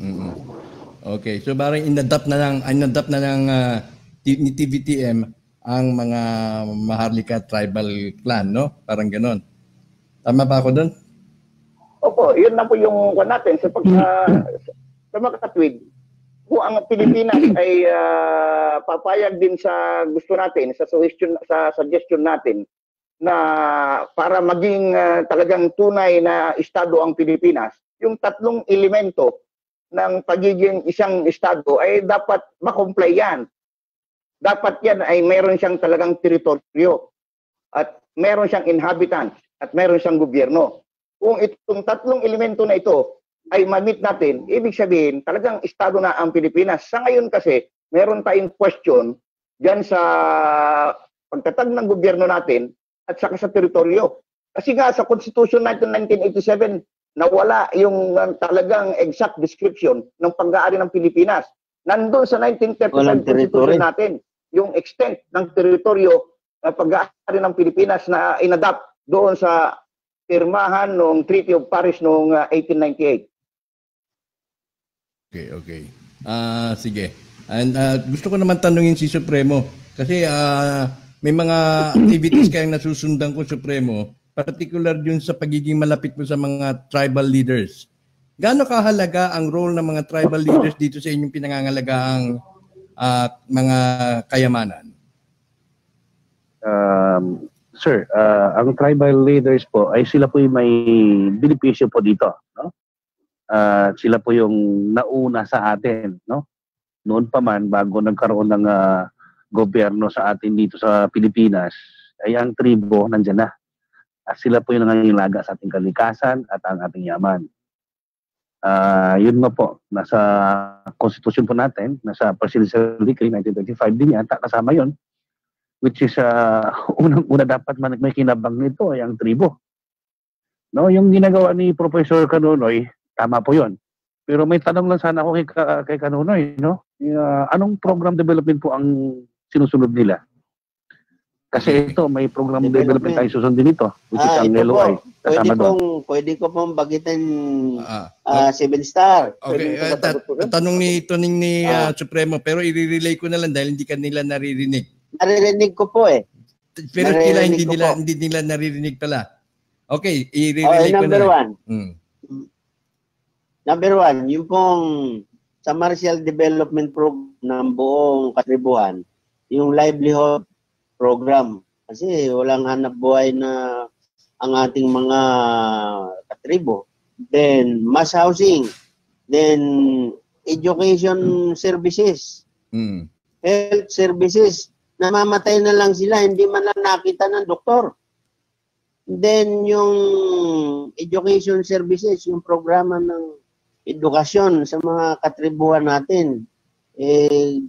Mm-hmm. Okay, so parang inadapt na ng ni TVTM ang mga Maharlika tribal clan, no? Parang gano'n. Tama ba ako doon? Opo, yun na po yung kwan natin sa mga katwid. Kung ang Pilipinas ay papayag din sa gusto natin, sa suggestion natin na para maging talagang tunay na estado ang Pilipinas, yung tatlong elemento ng pagiging isang estado ay dapat makomply yan. Dapat yan ay meron siyang talagang teritoryo at meron siyang inhabitants at meron siyang gobyerno. Kung itong tatlong elemento na ito ay ma-meet natin, ibig sabihin talagang estado na ang Pilipinas. Sa ngayon kasi, meron tayong question dyan sa pagtatag ng gobyerno natin at saka sa teritoryo. Kasi nga sa Constitution 1987, nawala yung talagang exact description ng pag-aari ng Pilipinas. Nandun sa 1935 Constitution natin, yung extent ng teritoryo ng pag-aari ng Pilipinas na inadapt doon sa pirmahan ng Treaty of Paris noong 1898. Okay. Sige. And gusto ko naman tanungin si Supremo kasi may mga activities kayong nasusundan ko, Supremo, particular yun sa pagiging malapit mo sa mga tribal leaders. Gaano kahalaga ang role ng mga tribal leaders dito sa inyong pinangangalagaang mga kayamanan? Sir, ang tribal leaders po ay sila po yung may benepisyo po dito, no? Sila po yung nauna sa atin, no? Noon pa man bago nagkaroon ng gobyerno sa atin dito sa Pilipinas, ay ang tribo nandiyan na. At sila po yung nangangilaga sa ating kalikasan at ang ating yaman. Yun nga po, nasa Constitution po natin, nasa Presidential Decree 1925 din yata, kasama yun, which is unang-una dapat may kinabang nito ay ang tribo. No, yung ginagawa ni Professor Canunoy, tama po yun. Pero may tanong lang sana ako kay Canunoy, no? Anong program development po ang sinusunod nila? Kasi ito, may program development tayo susundin ito, which is ang LOI. Pwede ko pong bagitin 7-star. Okay, tanong ni Supremo, pero i-relay ko na lang dahil hindi kanila naririnig. Naririnig ko po eh. Pero sila hindi nila naririnig pala. Okay, i-relay ko na lang. Number one, yung pong sa Martial Development Program ng buong katribuhan, yung livelihood program. Kasi walang hanap buhay na ang ating mga katribo. Then, mass housing. Then, education services. Health services. Namamatay na lang sila, hindi man lang nakita ng doktor. Then, yung education services, yung programa ng edukasyon sa mga katribuhan natin,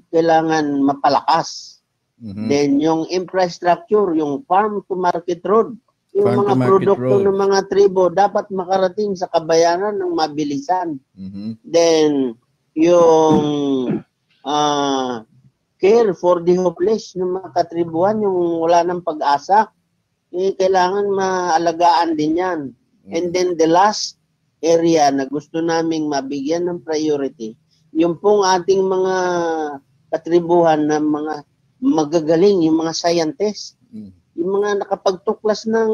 kailangan mapalakas. Then, yung infrastructure, yung farm to market road, yung mga produkto ng mga tribo, dapat makarating sa kabayanan ng mabilisan. Then, yung care for the hopeless ng mga katribuhan, yung wala ng pag-asa, kailangan maalagaan din yan. And then the last area na gusto naming mabigyan ng priority, yung pong ating mga katribuhan na mga magagaling, yung mga scientists, yung mga nakapagtuklas ng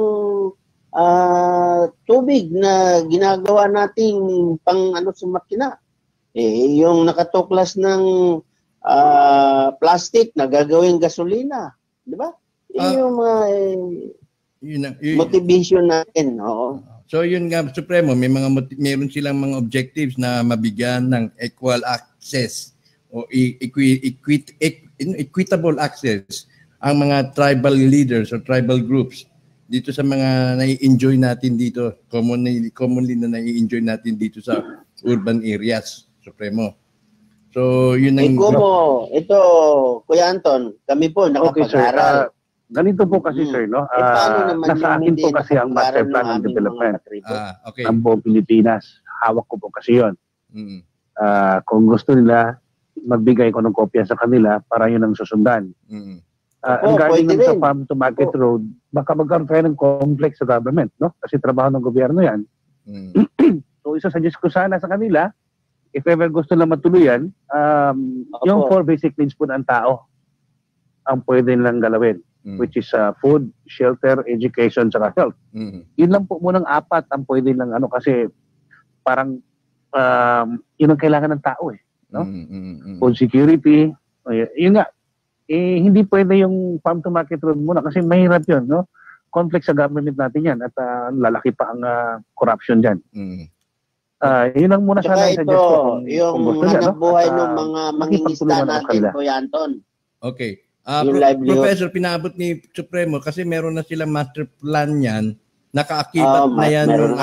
tubig na ginagawa nating pang sa makina. Yung nakatuklas ng plastic na gagawing gasolina. Di ba? Yung mga motivation natin. Oo. So yun nga, Supremo, meron silang mga objectives na mabigyan ng equal access o equitable access ang mga tribal leaders o tribal groups dito sa mga nai-enjoy natin dito, commonly na nai-enjoy natin dito sa urban areas, Supremo. So, yun ang... Ito, Kuya Anton, kami po nakapag-aral. Ganito po kasi, sir, no? Nasa akin po kasi ang master plan ng development ng buong Pilipinas. Hawak ko po kasi yun. Kung gusto nila, magbigay ko ng kopya sa kanila para yun ang susundan. Regarding sa farm to market road, baka magkaroon tayo ng complex sa government, no? Kasi trabaho ng gobyerno yan. So, isa-suggest ko sana sa kanila, if ever gusto na matuluyan, yung 4 basic needs po ng tao ang pwede nilang galawin. Which is food, shelter, education, saka health. Yun lang po munang 4 ang pwede lang kasi parang yun ang kailangan ng tao no? Food security, yun nga, hindi pwede yung farm to market road muna kasi mahirap yun, no? Complex sa government natin yan at lalaki pa ang corruption dyan. Yun lang muna sana i-suggest ko. Yung hanap buhay ng mga mangingisda natin, Kuya Anton. Okay. Professor, pinabot ni Supremo kasi meron na silang master plan yan. Nakaakibat na yan yung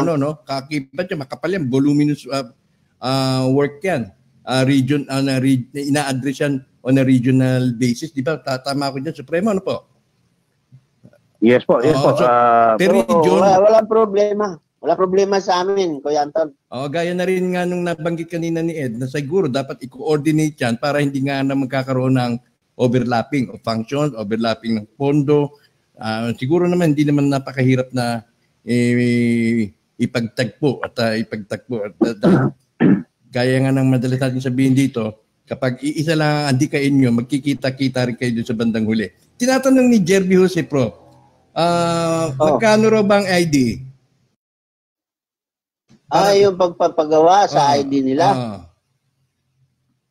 kaakibat yan, makapal yan, voluminous work yan. Ina-address yan on a regional basis. Di ba? Tama ko dyan, Supremo, ano po? Yes po. Walang problema. Wala problema sa amin, Kuya Anton. Gaya na rin nga nung nabanggit kanina ni Ed na siguro dapat i-coordinate yan para hindi nga na magkakaroon ng overlapping of functions, overlapping ng pondo. Siguro naman hindi naman napakahirap na ipagtagpo. Gaya nga ng madalas natin sabihin dito, kapag iisa lang ang andikain nyo, magkikita-kita rin kayo doon sa bandang huli. Tinatanong ni Jerby Jose, Pro, magkano raw bang ID? Yung pagpapagawa sa ID nila.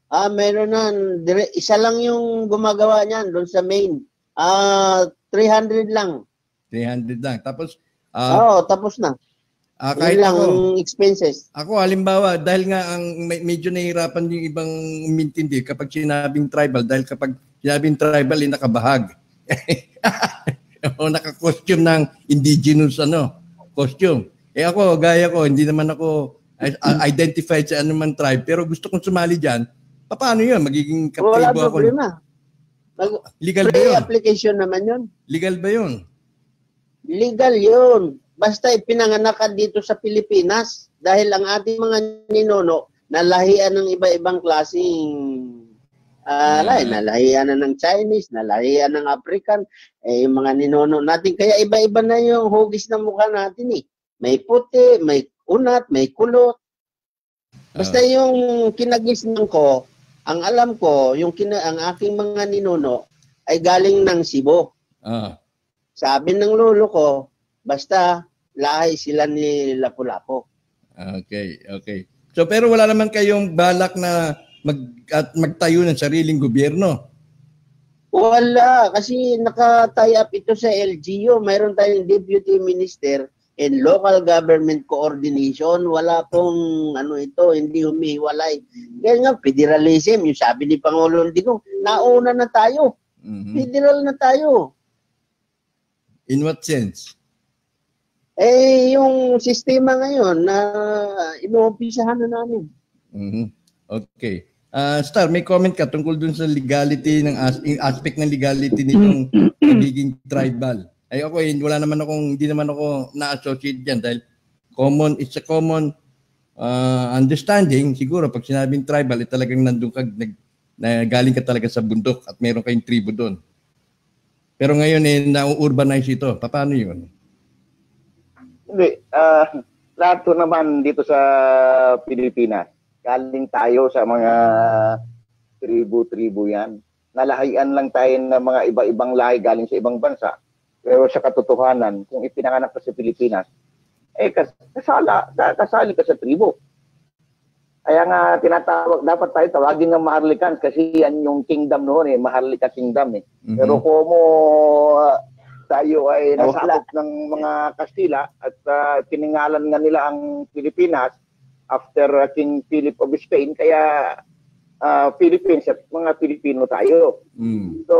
Meron na. Isa lang yung gumagawa niyan doon sa main. 300 lang. 300 lang. Tapos, tapos na. Kahit lang ang expenses. Ako, halimbawa, dahil nga medyo nahihirapan yung ibang umintindi kapag sinabing tribal, dahil kapag sinabing tribal, nakabahag. O naka-costume ng indigenous costume. Ako, gaya ko, hindi naman ako identified sa anumang tribe, pero gusto kong sumali dyan. Paano yun? Magiging kaptibo ako? Wala problema. Legal ba yun? Application naman yun. Legal ba yun? Legal yun. Basta ipinanganak ka dito sa Pilipinas dahil ang ating mga ninuno nalahian ng iba-ibang klaseng nalahian na ng Chinese, nalahian ng African, yung mga ninuno natin. Kaya iba-iba na yung hugis ng mukha natin May puti, may unat, may kulot. Basta yung kinagisnan ko, ang alam ko, ang aking mga ninuno ay galing ng Cebu. Sabi ng lolo ko, basta lahi sila ni Lapu-Lapu. Okay. So pero wala naman kayong balak na magtayo ng sariling gobyerno? Wala, kasi naka-tie up ito sa LGU. Mayroon tayong Deputy Minister in Local Government Coordination. Wala pong hindi humihiwalay. Kaya nga, federalism, yung sabi ni Pangulong Digong, nauna na tayo. Federal na tayo. In what sense? Yung sistema ngayon na inuumpisahan na namin. Okay. Star, may comment ka tungkol dun sa legality, ng aspect ng legality nitong pagiging tribal. Ako, hindi naman ako na-associate dyan dahil it's a common understanding. Siguro, pag sinabing tribal, talagang nandun ka, galing ka talaga sa bundok at meron kayong tribo doon. Pero ngayon, na-urbanize ito. Paano yun? Hindi. Lahat to naman dito sa Pilipinas. Galing tayo sa mga tribo-tribo yan. Nalahian lang tayo ng mga iba-ibang lahi galing sa ibang bansa. Pero sa katotohanan, kung ipinanganak ka sa Pilipinas, kasali ka sa tribo. Kaya nga dapat tayo tawagin ng Maharlikan kasi yan yung kingdom noon Maharlika Kingdom Pero kung tayo ay nasakop ng mga Kastila at piningalan nga nila ang Pilipinas after King Philip of Spain, kaya Philippines at mga Pilipino tayo. So,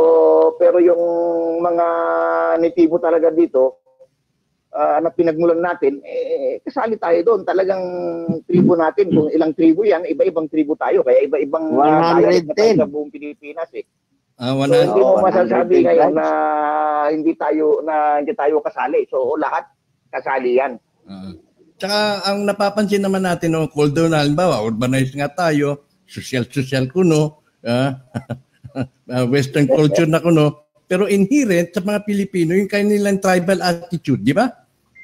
pero yung mga natibo talaga dito, na pinagmulan natin, kasali tayo doon. Talagang tribo natin, kung ilang tribo yan, iba-ibang tribo tayo. Kaya iba-ibang dialect na tayo sa buong Pilipinas eh. So, hindi mo masasabi ngayon na hindi tayo kasali. So, lahat kasali yan. Tsaka ang napapansin naman natin, although na halimbawa, urbanized nga tayo, social kuno, Western culture na kuno, pero inherent sa mga Pilipino, yung kanilang tribal attitude, di ba?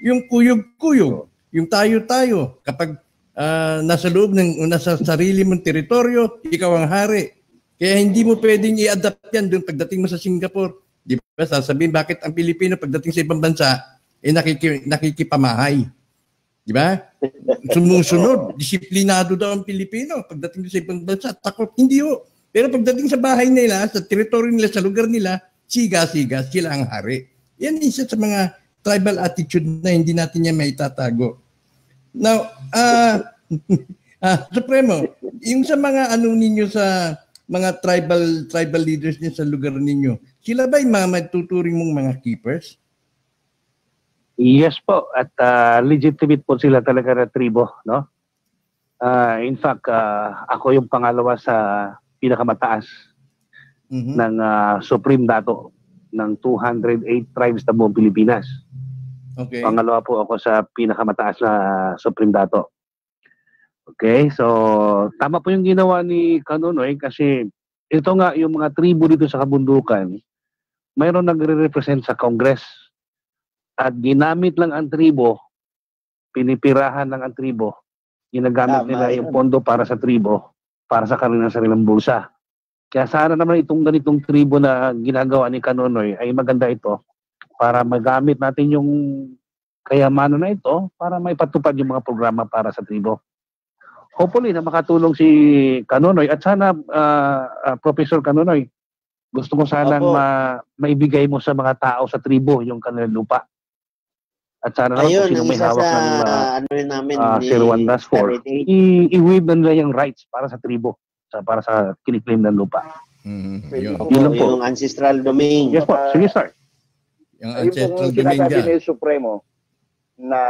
Yung kuyog-kuyog, yung tayo-tayo. Kapag nasa loob nasa sarili mong teritoryo, ikaw ang hari. Kaya hindi mo pwedeng i-adapt yan doon pagdating mo sa Singapore. Di ba? Sasabihin, bakit ang Pilipino pagdating sa ibang bansa, nakikipamahay. Di ba? Sumusunod. Disiplinado daw ang Pilipino pagdating sa ibang bansa. Takot. Hindi ho. Pero pagdating sa bahay nila, sa teritoryo nila, sa lugar nila, siga-siga, sila ang hari. Yan isa sa mga tribal attitude na hindi natin yan maitatago. Now, Supremo, yung sa mga ninyo sa mga tribal leaders niyo sa lugar ninyo, sila ba yung mga matuturing mong mga keepers? Yes po, at legitimate po sila talaga na tribo, no? In fact, ako yung pangalawa sa pinakamataas ng Supreme Dato ng 208 tribes na buong Pilipinas. Okay. Pangalawa po ako sa pinakamataas na Supreme Dato. Okay, so tama po yung ginawa ni Kanunoy kasi ito nga yung mga tribo dito sa kabundukan, mayroon nagre-represent sa Congress at ginamit lang ang tribo, pinipirahan lang ang tribo, ginagamit nila yung pondo para sa tribo, para sa kanilang sariling bulsa. Kaya sana naman itong ganitong tribo na ginagawa ni Kanunoy ay maganda ito para magamit natin yung kayamanan na ito para maipatupad yung mga programa para sa tribo. Hopefully na makatulong si Kanunoy at sana Professor Kanunoy, gusto ko sanang maibigay mo sa mga tao sa tribo yung kanilang lupa. At sana naman kung sino may hawak ng Tier 1-4, i-waive na nila yung rights para sa tribo, para sa kiniklaim ng lupa. Yung ancestral domain. Yes po, sige sir. Yung ancestral domain dyan. Yung Supremo na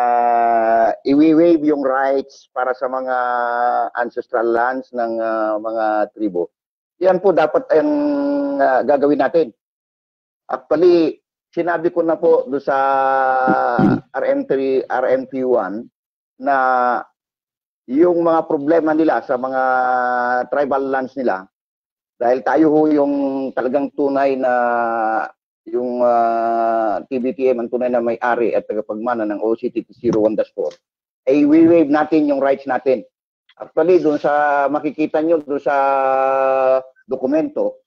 i-waive yung rights para sa mga ancestral lands ng mga tribo. Yan po dapat ang gagawin natin. Actually, sinabi ko na po do sa RMP1 na yung mga problema nila sa mga tribal lands nila, dahil tayo ho yung talagang tunay na yung TBTM ang tunay na may-ari at tagapagmana ng OCTT 01-4, ay we-waive natin yung rights natin. Actually, doon sa makikita nyo, doon sa dokumento,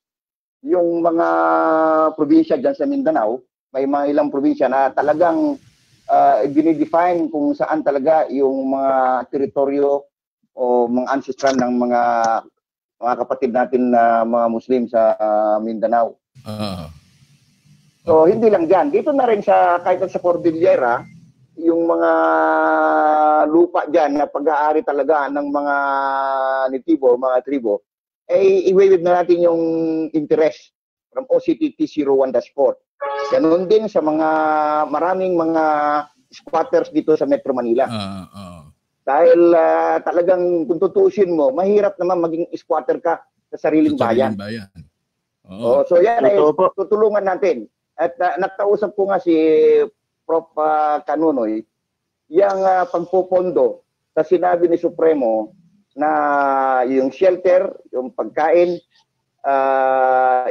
yung mga probinsya dyan sa Mindanao, may mga ilang probinsya na talagang dinidefine kung saan talaga yung mga teritoryo o mga ancestral ng mga kapatid natin na mga Muslim sa Mindanao. So, hindi lang dyan. Dito na rin kahit sa Cordillera, yung mga lupa dyan na pag-aari talaga ng mga nitibo, mga tribo, ay i-waive na natin yung interest from OCTT 01-4. Ganun din sa maraming mga squatters dito sa Metro Manila. Dahil talagang kung tutusin mo, mahirap naman maging squatter ka sa sariling bayan. So yan ay tutulungan natin. At nakausap ko nga si Prof. Kanunoy, yung pagpupondo sa sinabi ni Supremo na yung shelter, yung pagkain,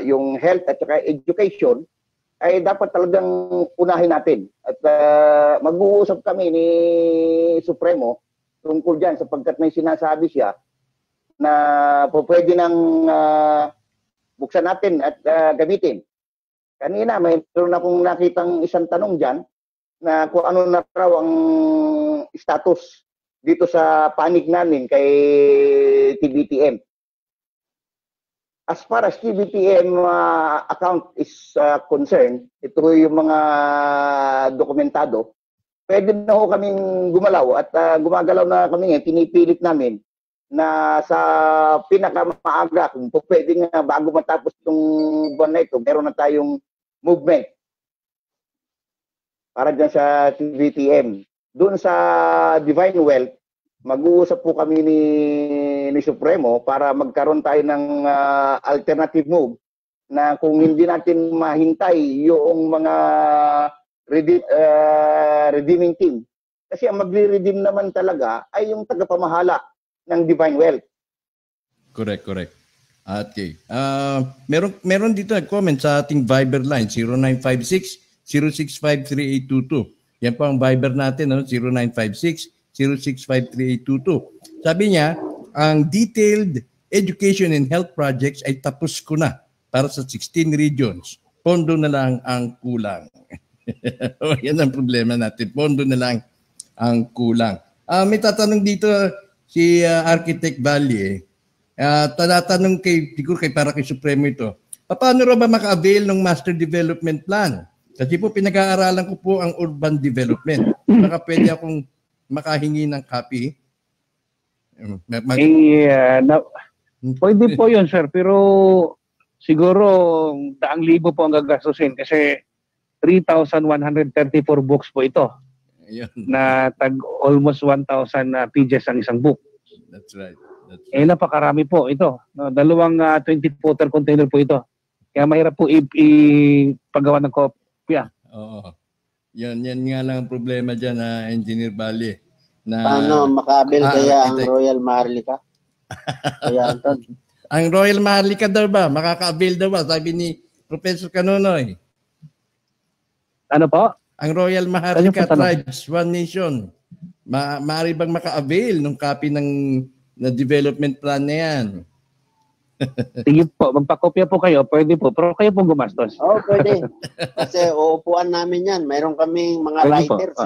yung health at saka education, ay dapat talagang unahin natin. At mag-uusap kami ni Supremo tungkol dyan sapagkat may sinasabi siya na pwede nang buksan natin at gamitin. Kanina, mayroon akong nakitang isang tanong dyan na kung ano na raw ang status dito sa panig namin kay TBTM. As far as TBTM account is concerned, ito yung mga dokumentado, pwede na ho kaming gumalaw at gumagalaw na kami ngayon, pinipilit namin na sa pinakamaaga, kung pwede nga bago matapos itong buwan na ito, meron na tayong movement. para dyan sa VTM. Doon sa Divine Wealth, mag-uusap po kami ni Supremo para magkaroon tayo ng alternative move na kung hindi natin mahintay yung mga redeeming team. Kasi ang magre-redeem naman talaga ay yung tagapamahala ng Divine Wealth. Correct. Okay. Meron dito nag-comment sa ating Viber line, 0956-0653822. Yan po ang Viber natin, 0956-0653822. Sabi niya, ang detailed education and health projects ay tapos ko na para sa 16 regions. Pondo na lang ang kulang. Yan ang problema natin. Pondo na lang ang kulang. May tatanong dito si Architect Valle. Tanatanong siguro para kay Supremo ito. Paano ba maka-avail ng Master Development Plan? Kasi po pinag-aaralan ko po ang urban development. Baka pwede akong makahingi ng copy. Pwede po yun, sir. Pero siguro 100,000 po ang gagastusin kasi 3,134 books po ito. Ayun. Na almost 1,000 pages ang isang book. That's right. Napakarami po ito. Dalawang 20-footer container po ito. Kaya mahirap po ipagawa ng kopya. Oo. Yan nga lang ang problema dyan, Engineer Valle. Paano makabil kaya ang Royal Maharlika? Kaya Anton. Ang Royal Maharlika daw ba? Makaka-avail daw ba? Sabi ni Professor Canonoy. Ano po? Ang Royal Maharlika Tribes, One Nation. Maaari bang maka-avail ng copy na development plan na yan? Sige po, magpakopya po kayo, pwede po. Pero kayo po gumastos. Oo, pwede. Kasi uupuan namin yan. Mayroon kaming mga pwede writers.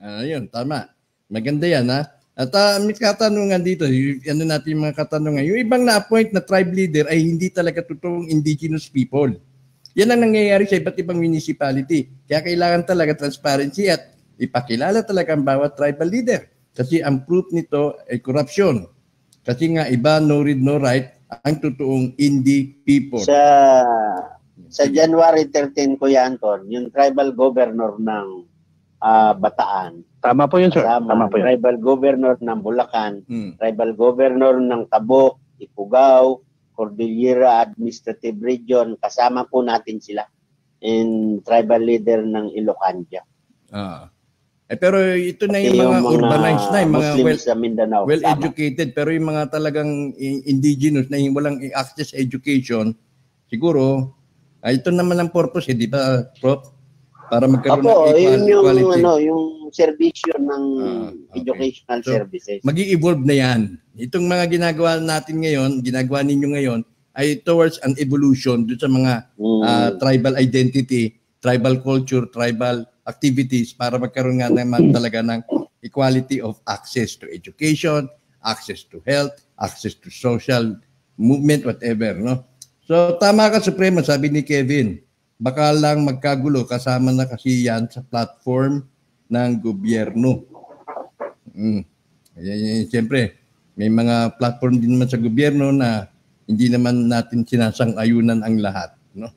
Ayun, tama. Maganda yan, ha? At may katanungan dito, ano natin mga katanungan. Yung ibang na-appoint na tribe leader ay hindi talaga totoong indigenous people. Yan ang nangyayari sa iba't ibang municipality. Kaya kailangan talaga transparency at ipakilala talaga ang bawat tribal leader. Kasi ang proof nito ay corruption. Kasi nga iba, no read, no write, ang totoong indie people. Sa January 13, Kuya Anton, yung tribal governor ng Bataan. Tama po yun, sir. Tama po yun. Tribal governor ng Bulacan, tribal governor ng Tabuk, Ifugao, Cordillera Administrative Region, kasama po natin sila. And tribal leader ng Ilocandia. Pero ito na yung mga urbanized na, yung mga well-educated, pero yung mga talagang indigenous na yung walang access education, siguro, ito naman ang purpose, di ba, Prof? Para magkaroon ng equality. Yung serbisyo ng educational services. Mag-i-evolve na yan. Itong mga ginagawa natin ngayon, ginagawa ninyo ngayon, ay towards an evolution dun sa mga tribal identity, tribal culture, tribal activities para magkaroon nga naman talaga ng equality of access to education, access to health, access to social movement, whatever, no? So, tama ka, Supremo, sabi ni Kevin, baka lang magkagulo kasama na kasi yan sa platform ng gobyerno. Siyempre, may mga platform din naman sa gobyerno na hindi naman natin sinasang-ayunan ang lahat, no?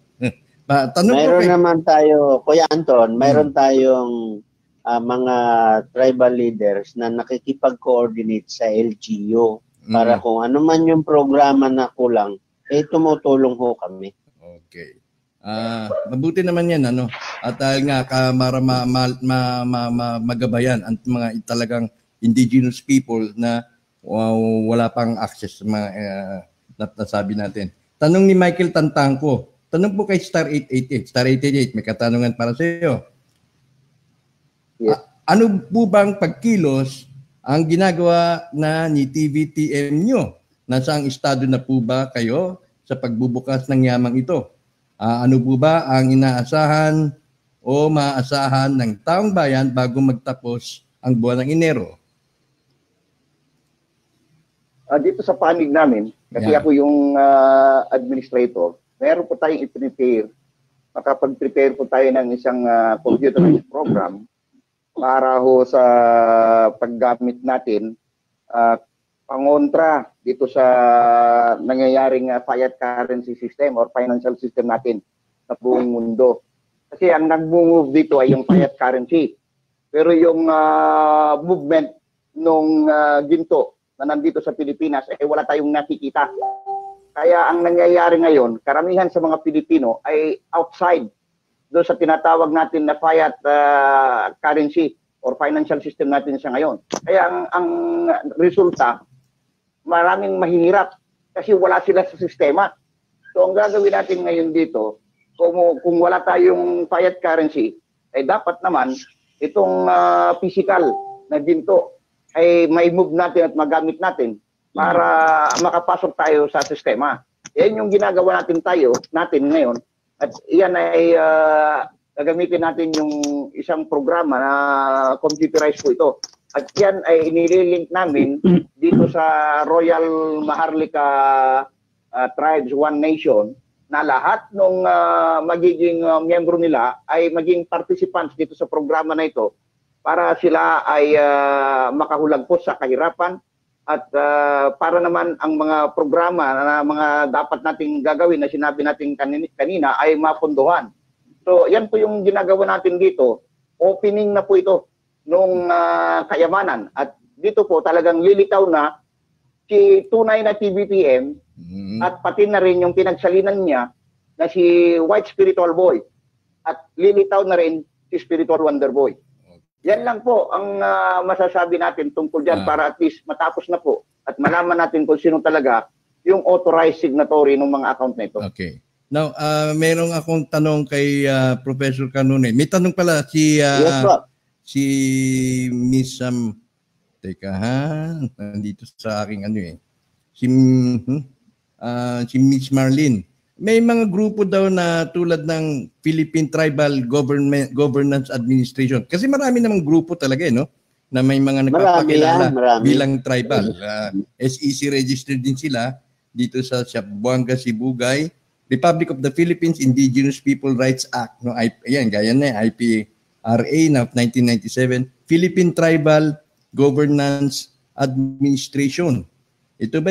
Mayroon naman tayo, Kuya Anton, mayroon tayong mga tribal leaders na nakikipag-coordinate sa LGU para kung ano man yung programa na kulang, tumutulong ho kami. Okay. Mabuti naman yan, ano? At dahil nga, para magabayan ang mga talagang indigenous people na wala pang access sa mga nasabi natin. Tanong ni Michael Tantangco. Tanong po kay Star 888. Star 888, may katanungan para sa iyo. Yes. Ano po bang pagkilos ang ginagawa na ni TVTM nyo? Nasang estado na po ba kayo sa pagbubukas ng yamang ito? Ano po ba ang inaasahan o maaasahan ng taong bayan bago magtapos ang buwan ng Enero? Dito sa panig namin, kasi ako yung administrator, meron po tayong i-prepare, makapag-prepare po tayo ng isang computerized program para ho sa paggamit natin pangontra dito sa nangyayaring fiat currency system or financial system natin sa buong mundo. Kasi ang nag-move dito ay yung fiat currency. Pero yung movement nung ginto na nandito sa Pilipinas, wala tayong nakikita. Kaya ang nangyayari ngayon, karamihan sa mga Pilipino ay outside doon sa tinatawag natin na fiat currency or financial system natin sa ngayon. Kaya ang resulta, maraming mahihirap kasi wala sila sa sistema. So ang gagawin natin ngayon dito, kung wala tayong fiat currency, ay dapat naman itong physical na ginto ay may move natin at magamit natin para makapasok tayo sa sistema. Yan yung ginagawa natin ngayon. At iyan ay gagamitin natin yung isang programa na computerized po ito. At yan ay inililink namin dito sa Royal Maharlika Tribes One Nation na lahat ng magiging miyembro nila ay maging participants dito sa programa na ito para sila ay makahulagpos sa kahirapan at para naman ang mga programa na mga dapat nating gagawin na sinabi natin kanina ay mapunduhan. So yan po yung ginagawa natin dito. Opening na po ito nung kayamanan at dito po talagang lilitaw na si tunay na TBTM at pati na rin yung pinagsalinan niya na si White Spiritual Boy at lilitaw na rin si Spiritual Wonder Boy. Yan lang po ang masasabi natin tungkol dyan para at least matapos na po at malaman natin kung sino talaga yung authorized signatory ng mga account na ito. Okay. Now, merong akong tanong kay Professor Canone. May tanong pala si si Miss teka nandito sa aking si Miss Marlene. May mga grupo daw na tulad ng Philippine Tribal Governance Administration. Kasi marami namang grupo talaga, no? Na may mga nagpapakilala bilang tribal. SEC registered din sila dito sa Buanga, Sibugay. Republic of the Philippines Indigenous People Rights Act. No? Ayan, gaya na IPRA na 1997. Philippine Tribal Governance Administration. Ito ba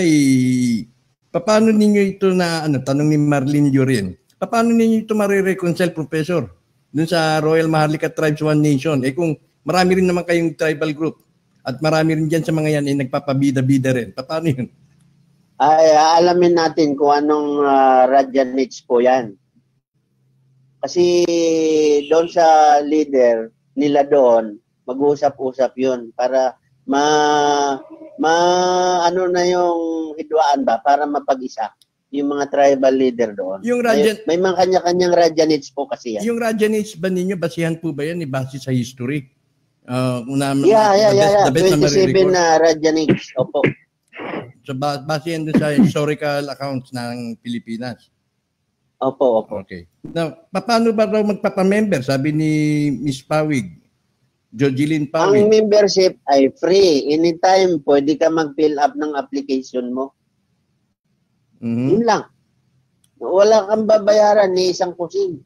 paano ninyo ito na tanong ni Marlene Llorin? Paano ninyo ito marireconcile, Professor? Dun sa Royal Maharlika Tribes One Nation. Kung marami rin naman kayong tribal group at marami rin dyan sa mga yan nagpapabida-bida rin. Paano yun? Ay alamin natin kung anong Rajanites po yan. Kasi doon sa leader nila doon, mag-uusap-usap yun para ano na yung hidwaan ba para mapag-isa yung mga tribal leader doon. Yung may mga kanya-kanyang Rajanites po kasi yan. Yung Rajanites ba ninyo, basihan po ba yan base sa history? Yeah. 27 na Rajanites. Opo. So base yan doon sa historical accounts ng Pilipinas? Opo. Okay. Now, paano ba raw magpapamember? Sabi ni Miss Pawig. Jojeline Pawig. Ang membership ay free. Anytime, pwede ka mag-fill up ng application mo. Yun lang. Wala kang babayaran ni isang kusing.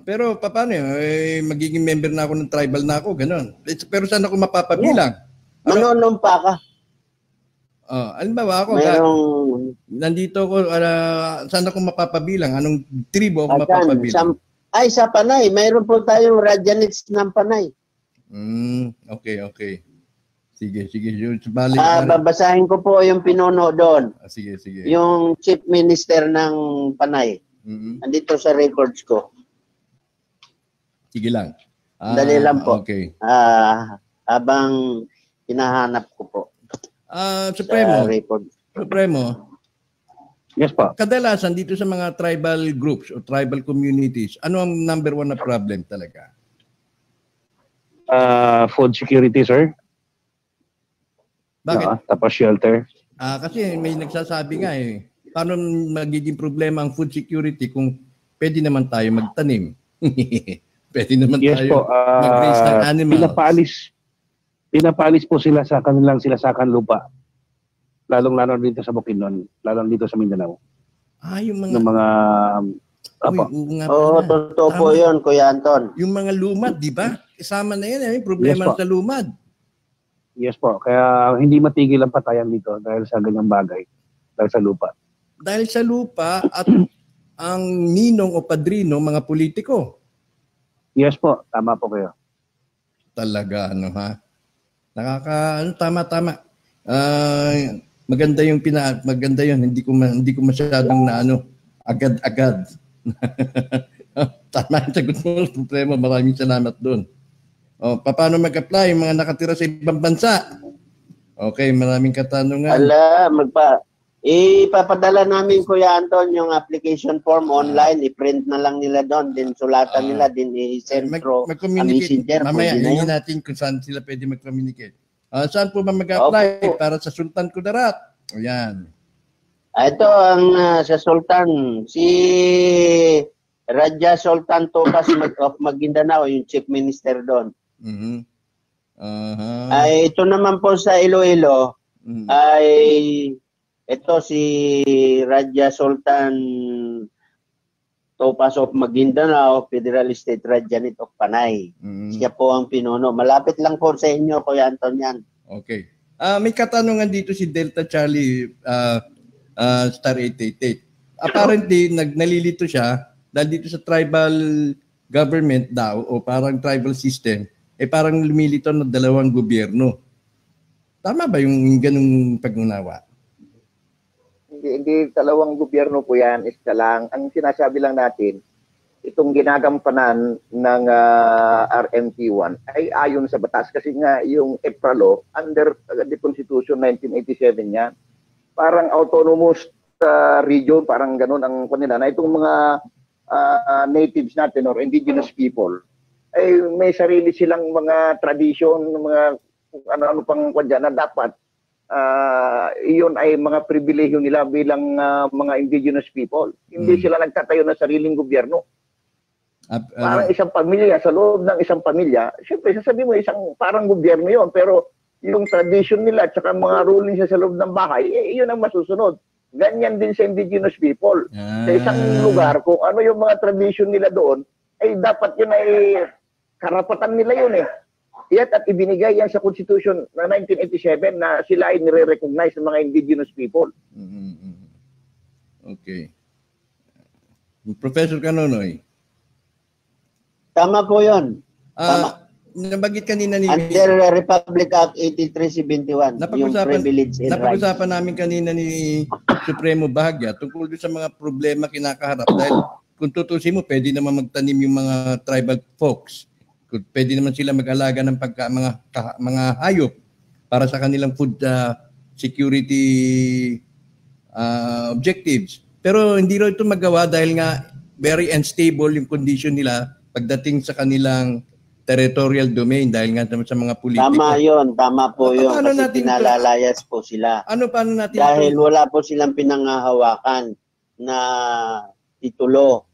Pero paano yun? Magiging member na ako ng tribal na ako, gano'n. Pero saan ako mapapabilang? Yeah. Manonumpa ka. Alimbawa ako, nandito ako, saan ako mapapabilang? Anong tribo ako mapapabilang? Sa Panay. Mayroon po tayong Rajanites ng Panay. Okay. Sige. Babasahin ko po yung pinuno doon. Sige. Yung chief minister ng Panay. Andito sa records ko. Sige lang. Dali lang po. Okay. Habang hinahanap ko po. Supremo. Yes po. Kadalasan dito sa mga tribal groups o tribal communities, ano ang number one na problem talaga? Food security, sir. Bakit? Tapos shelter. Kasi may nagsasabi nga paano magiging problema ang food security kung pwede naman tayo magtanim? Pwede naman tayo mag-raise ng animals. Pinapalis po sila sa kanilang silasakan lupa. Lalong-lalo dito sa Bukidnon, lalong dito sa Mindanao. Yung mga... totoo po yun, Kuya Anton. Yung mga lumad, di ba? Kasama na yan, problema sa lumad. Yes po, kaya hindi matigil ang patayan dito dahil sa ganyang bagay, dahil sa lupa. Dahil sa lupa at ang ninong o padrino, mga politiko. Yes po, tama po kayo. Talaga, ano ha? Tama. Maganda yung maganda yun. Hindi ko masyadong na agad-agad. Tama yung sagot mo, problema. Maraming salamat doon. Paano mag-apply yung mga nakatira sa ibang bansa? Okay, maraming katanungan. Ipapadala namin, Kuya Anton, yung application form online. I-print na lang nila doon. Din sulatan nila. Din i-send through messenger. Mamaya, hingin natin kung saan sila pwede mag-communicate. Saan po ba mag-apply? Para sa Sultan Kudarat. Ayan. Ito ang sa Sultan. Si Raja Sultan Topas of Maguindanao, yung Chief Minister doon. Mm-hmm. Ay, ito naman po sa Iloilo, ay ito si Raja Sultan Topas of Maguindanao, Federal State Rajanit of Panay. Siya po ang pinuno. Malapit lang po sa inyo, Kuya Anton, yan. Okay. May katanungan dito si Delta Charlie Star 888. Apparently, nalilito siya dahil dito sa tribal government daw o parang tribal system, parang lumilito na dalawang gobyerno. Tama ba yung ganung pag-unawa? Hindi dalawang gobyerno po yan, isa lang. Ang sinasabi lang natin, itong ginagampanan ng RMT1 ay ayon sa batas. Kasi nga yung EPRA law, under the Constitution 1987 yan, parang autonomous region, parang ganun ang kanila, na itong mga natives natin or indigenous people, ay may sarili silang mga tradition, mga ano pang kanya na dapat iyon ay mga pribilehyo nila bilang mga indigenous people. Hindi sila nagtatayo ng sariling gobyerno. Parang isang pamilya, sa loob ng isang pamilya, siyempre sasabihin mo isang parang gobyerno yon, pero yung tradition nila at saka mga rulings sa loob ng bahay, iyon ang masusunod. Ganyan din sa indigenous people. Sa isang lugar, kung ano yung mga tradition nila doon, ay dapat yun ay karapatan nila yun eh. At ibinigay yan sa Constitution na 1987 na sila ay nire-recognize ng mga indigenous people. Okay. Professor Canonoy. Tama po yun. Tama. Nabanggit kanina ni... Under Republic Act 8371, yung privilege and rights. Napag-usapan namin kanina ni Supremo Bahagya tungkol sa mga problema kinakaharap. Dahil kung tutusin mo, pwede naman magtanim yung mga tribal folks. Pwede naman sila mag-alaga ng mga hayop para sa kanilang food security objectives. Pero hindi raw ito magawa dahil nga very unstable yung condition nila pagdating sa kanilang territorial domain dahil nga sa mga politiko. Tama po yun. Kasi pinalalayas po sila. Paano natin dahil wala po silang pinangahawakan na titulo.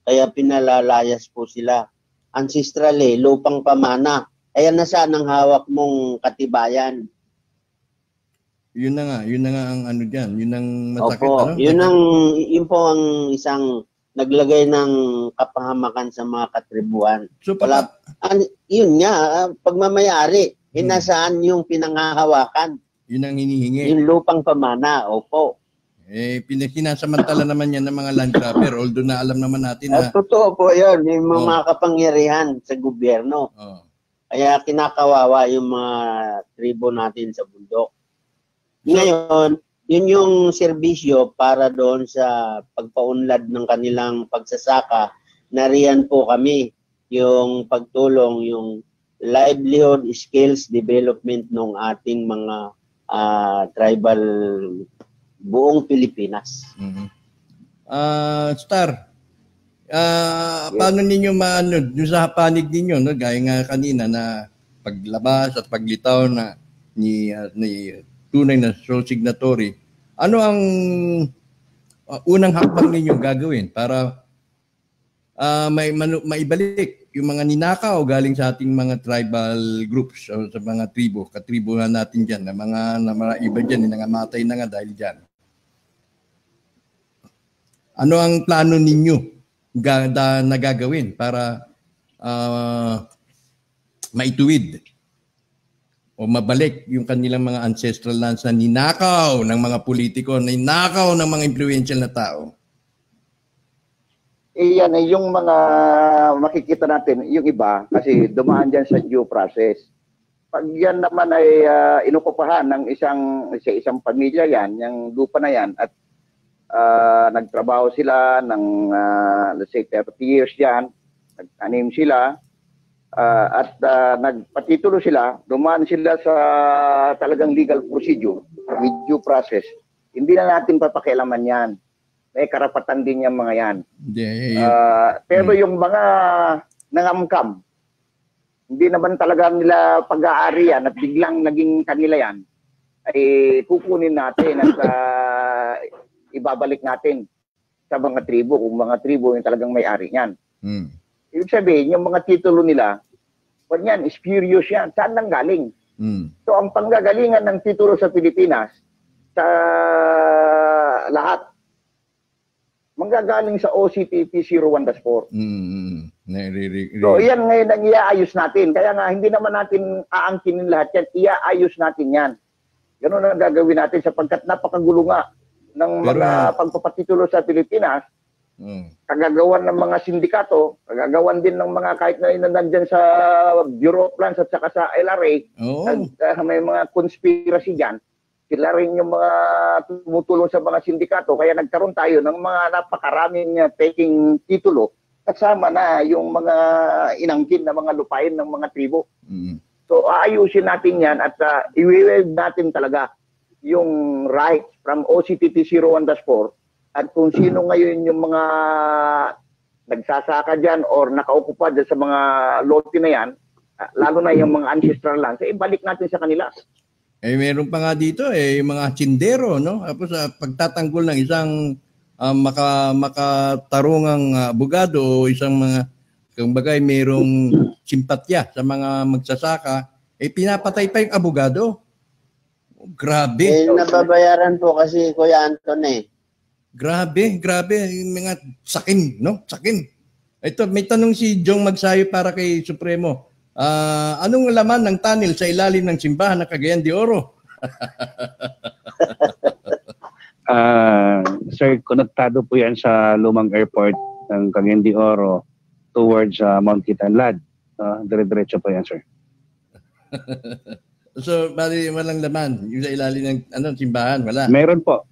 Kaya pinalalayas po sila. Ancestral lupang pamana. Kaya nasaan ang hawak mong katibayan? Yun na nga ang ano diyan. Yun ang masakit. Opo, yun po ang isang naglagay ng kapahamakan sa mga katribuan. So, yun nga, pagmamayari, nasaan yung pinanghahawakan? Yun ang hinihingi. Yung lupang pamana, opo. Pinasamantala naman yan ng mga land grabber, although na alam naman natin na... Totoo po yun, yung mga kapangyarihan sa gobyerno. Kaya kinakawawa yung mga tribo natin sa bundok. Ngayon, yun yung serbisyo para doon sa pagpaunlad ng kanilang pagsasaka. Nariyan po kami yung pagtulong, yung livelihood skills development ng ating mga tribal buong Pilipinas. Star, paano ninyo yung sa panig ninyo, no? Gaya nga kanina na paglabas at paglitaw na ni tunay na sole signatory, ano ang unang hakbang ninyong gagawin para maibalik yung mga ninakaw galing sa ating mga tribal groups o sa mga katribuhan natin dyan, na mga iba dyan, nangamatay na nga dahil dyan. Ano ang plano ninyo na gagawin para maituwid o mabalik yung kanilang mga ancestral lands na ninakaw ng mga politiko, ninakaw ng mga influential na tao? yan ay yung mga makikita natin, yung iba, kasi dumaan dyan sa due process. Pag yan naman ay inukupahan ng isang pamilya yan, yung lupa na yan, at nagtrabaho sila ng, let's say, 30 years yan, nagtanim sila, at nagpatitulo sila, dumaan sila sa talagang legal procedure, with due process, hindi na natin papakialaman yan. May karapatan din yung mga yan. Pero yung mga nangamkam, hindi naman talaga nila pag-aari yan at biglang naging kanila yan, ay kukunin natin at ibabalik natin sa mga tribo, kung mga tribo yung talagang may-ari yan. Ibig sabihin, yung mga titulo nila, yan, spurious yan. Saan nang galing? So, ang panggagalingan ng titulo sa Pilipinas, sa lahat, manggagaling sa OCTP 01-4. So, yan ngayon ang iaayos natin. Kaya nga, hindi naman natin aangkinin lahat yan. Iaayos natin yan. Ganun ang gagawin natin sapagkat napakagulo nga ng mga pagpapatitulo sa Pilipinas. Kagagawan ng mga sindikato, kagagawan din ng mga kahit na nandyan sa Bureau of Lands at saka sa LRA, may mga conspiracy dyan. Sila rin yung mga tumutulong sa mga sindikato. Kaya nagkaroon tayo ng mga napakaraming taking titulo kasama na yung mga inangkin na mga lupain ng mga tribo. So aayusin natin yan at i-waive natin talaga yung right from OCTP 01-4 at kung sino ngayon yung mga nagsasaka dyan or nakaukupa dyan sa mga lote na yan, lalo na yung mga ancestral lands, ibalik natin sa kanila. Meron pa nga dito yung mga tsindero, no? Tapos pagtatanggol ng isang makatarungang abogado o isang mga kumbaga mayroong simpatya sa mga magsasaka, pinapatay pa yung abogado. Grabe. Nababayaran po kasi Kuya Anton Grabe. Yung mga sakin, no? Sakin. Ito, may tanong si Jong Magsayo para kay Supremo. Anong laman ng tunnel sa ilalim ng simbahan ng Cagayan de Oro? Sir, konektado po yan sa lumang airport ng Cagayan de Oro towards Mount Kitanlad. Dire-diretso po yan, sir. So, bali walang laman yung sa ilalim ng simbahan, wala? Meron po.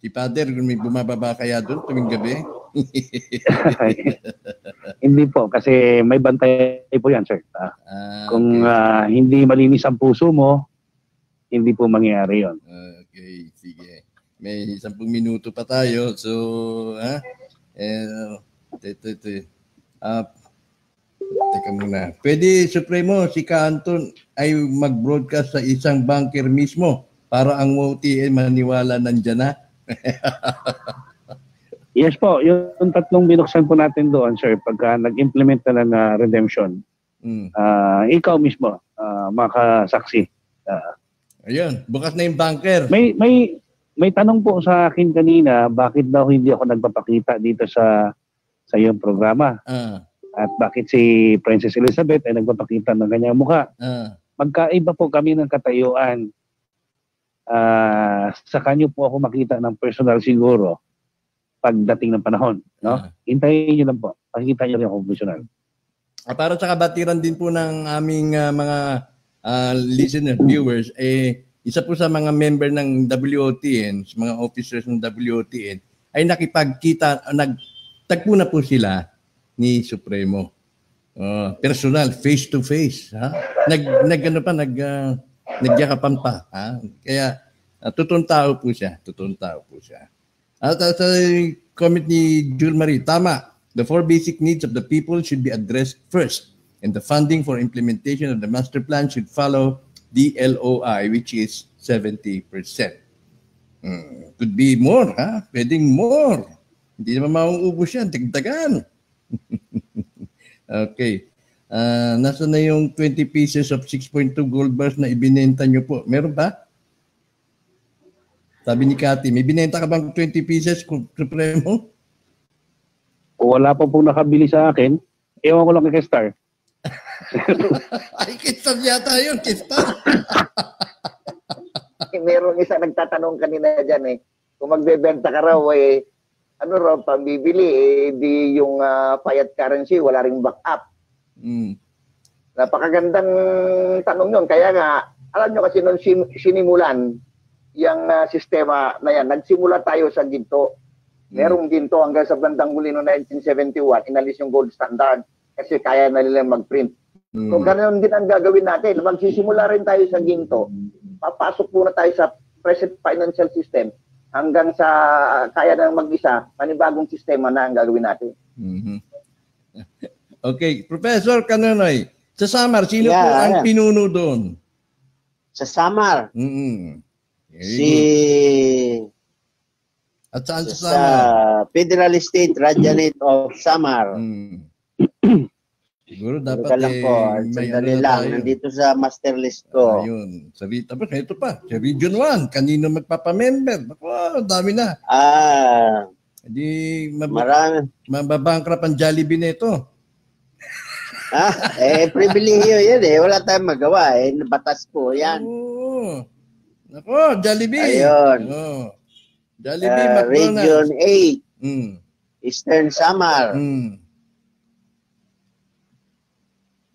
Si Father, kung may bumababa kaya doon tuwing gabi? Hindi po, kasi may bantay po yan, sir. Kung hindi malinis ang puso mo, hindi po mangyayari yun. Okay, sige. May 10 minuto pa tayo. So, teka muna. Pwede, Supremo, si Ka Anton ay mag-broadcast sa isang bunker mismo para ang OTN maniwala nandyan na? Yes po, yung 3 binuksan po natin doon, sir, pagka nag-implement na ng redemption, ikaw mismo makasaksi. Ayun, bukas na yung bunker. May tanong po sa akin kanina, bakit daw hindi ako nagpapakita dito sa iyong programa? At bakit si Princess Elizabeth ay nagpapakita ng kanyang mukha? Magkaiba po kami ng katayuan. Sa kanyo po ako makita ng personal siguro pagdating ng panahon. No? Hintayin nyo lang po. Pakikita nyo rin ako personal. Para sa kabatiran din po ng aming mga listener, viewers, isa po sa mga member ng WOTN, mga officers ng WOTN, ay nakipagkita, nagtagpo na po sila ni Supremo. Personal, face to face. Nagyakapan pa. Kaya, totoong tao po siya. At sa comment ni June Marie, tama. The 4 basic needs of the people should be addressed first. And the funding for implementation of the master plan should follow the LOI, which is 70%. Could be more, Pwedeng more. Hindi naman mauubos yan. Tigdagan. Okay. Nasa na yung 20 pieces of 6.2 gold bars na ibinenta nyo po? Meron ba? Sabi ni Cathy, may binenta ka bang 20 pieces, Supremo? Wala pa pong nakabili sa akin. Ewan ko lang kay Star. Ay, Kistar yata yun, Kistar. Merong isa nagtatanong kanina dyan kung magbebenta ka raw ano raw, pambibili, di yung fiat currency, wala ring backup. Napakagandang tanong yun. Kaya nga, alam nyo kasi nung sinimulan yung sistema na yan, nagsimula tayo sa ginto. Merong ginto hanggang sa bandang huli noong 1971, inalis yung gold standard kasi kaya na nila mag-print. So ganoon din ang gagawin natin. Magsisimula rin tayo sa ginto. Papasok muna tayo sa present financial system hanggang sa kaya na mag-isa, panibagong sistema na ang gagawin natin. Okay. Professor Canonoy, sa Samar, sino po ang pinuno doon? Sa Samar? At saan sa Samar? Federal State Rajanate of Samar. Siguro dapat lang po. Sandali lang. Nandito sa master list ko. Ayun. Tapos ito pa. Sa Region 1. Kanino magpapamember? Ako, dami na. Hindi marami. Mababankrupt ang Jollibee na ito. Pribilehiyo yan eh. Wala tayong magawa eh. Batas po yan. Ako, Jollibee. Ayun. Jollibee, McDonald's. Region 8. Eastern Samar.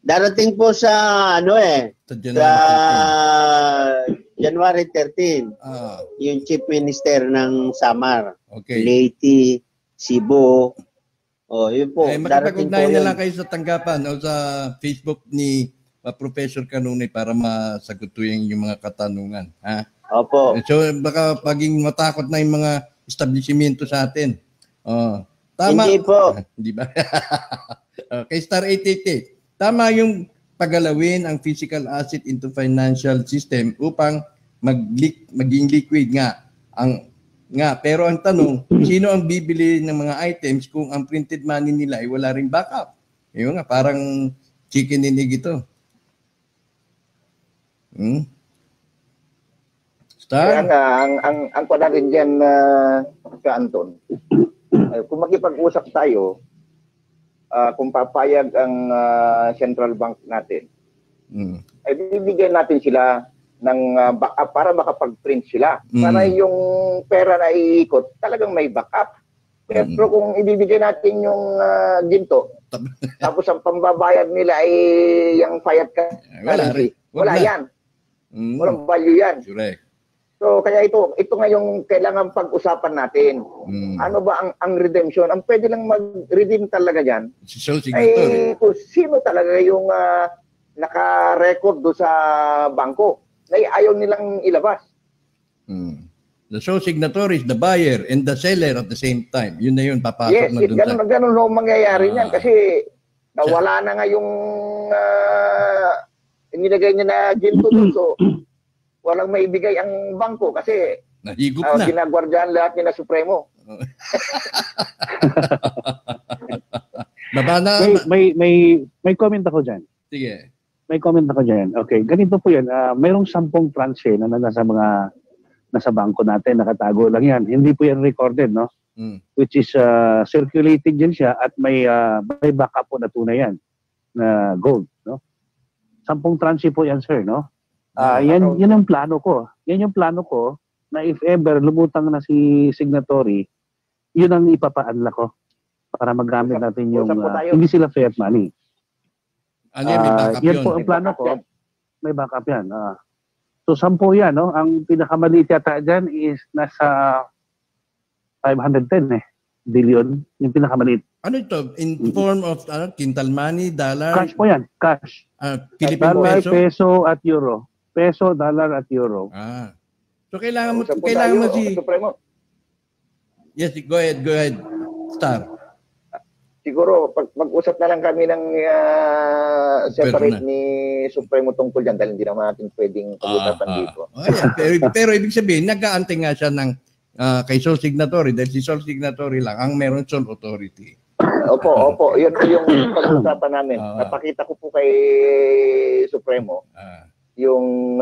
Darating po sa sa January 13. Yung Chief Minister ng Samar. Okay. Leyte, Cebu. Yun po. Makipag-ugnayan na lang kayo sa tanggapan o sa Facebook ni Professor Canonoy para masagot yung mga katanungan. Ha? Opo. So baka paging matakot na yung mga establishmento sa atin. Tama. Hindi po. Hindi ba? Okay, Star 888. Tama yung pagalawin ang physical asset into financial system upang maging liquid nga. Pero ang tanong, sino ang bibili ng mga items kung ang printed money nila ay wala ring backup? Yun nga, parang chicken and egg ito. Kaya nga, ang pala rin dyan, ka Anton, kung makipag-usap tayo, kung papayag ang central bank natin, ay bibigyan natin sila ng backup para makapag-print sila. Para yung pera na iikot, talagang may backup. Pero kung ibibigay natin yung ginto, tapos ang pambabayad nila ay yung fiat currency, wala yan. Walang value yan. Correct. So kaya ito nga yung kailangan pag-usapan natin. Ano ba ang redemption? Ang pwede lang mag-redeem talaga diyan ay kung sino talaga yung naka-record do sa bangko na ayaw nilang ilabas. The sole signatory is the buyer and the seller at the same time. Yun na yun, papasok na doon. Yes, ganun ho mangyayari niyan kasi nawala na nga yung inilagay niya na ginto doon. So walang maibigay ang bangko kasi nahigop na. Ginagwardyahan lahat ni na Supremo. May comment ako dyan. Sige. May comment ako dyan. Okay, ganito po yan. Mayroong 10 tranche na nasa bangko natin, nakatago lang yan. Hindi po yan recorded, no? Which is circulating din siya at may backup po na tunay yan na gold, no? 10 tranche po yan, sir, no? Yan ang plano ko. Yan yung plano ko na if ever lumutang na si signatory, yun ang ipapa-unlock ko para magamit natin yung hindi sila fiat money. May backup yan po ang plano ko. May backup yan. So 10 yan, no? Ang pinakamaliit yata dyan is nasa 510 billion. Yung pinakamaliit. Ano ito? In form of quintal money, dollar? Cash po yan. Cash. Philippine dollar, peso? Peso at euro. Peso, dollar at euro. So kailangan mo si Supremo. Yes, go ahead. Star. Siguro mag-usap na lang kami ng separate ni Supremo tungkol diyan dahil hindi naman natin pwedeng pag-usapan dito. Pero ibig sabihin nag-aantay nga siya ng kay sole signatory dahil si sole signatory lang ang meron sole authority. Opo. Yun po yung pag-usapan namin. Napakita ko po kay Supremo yung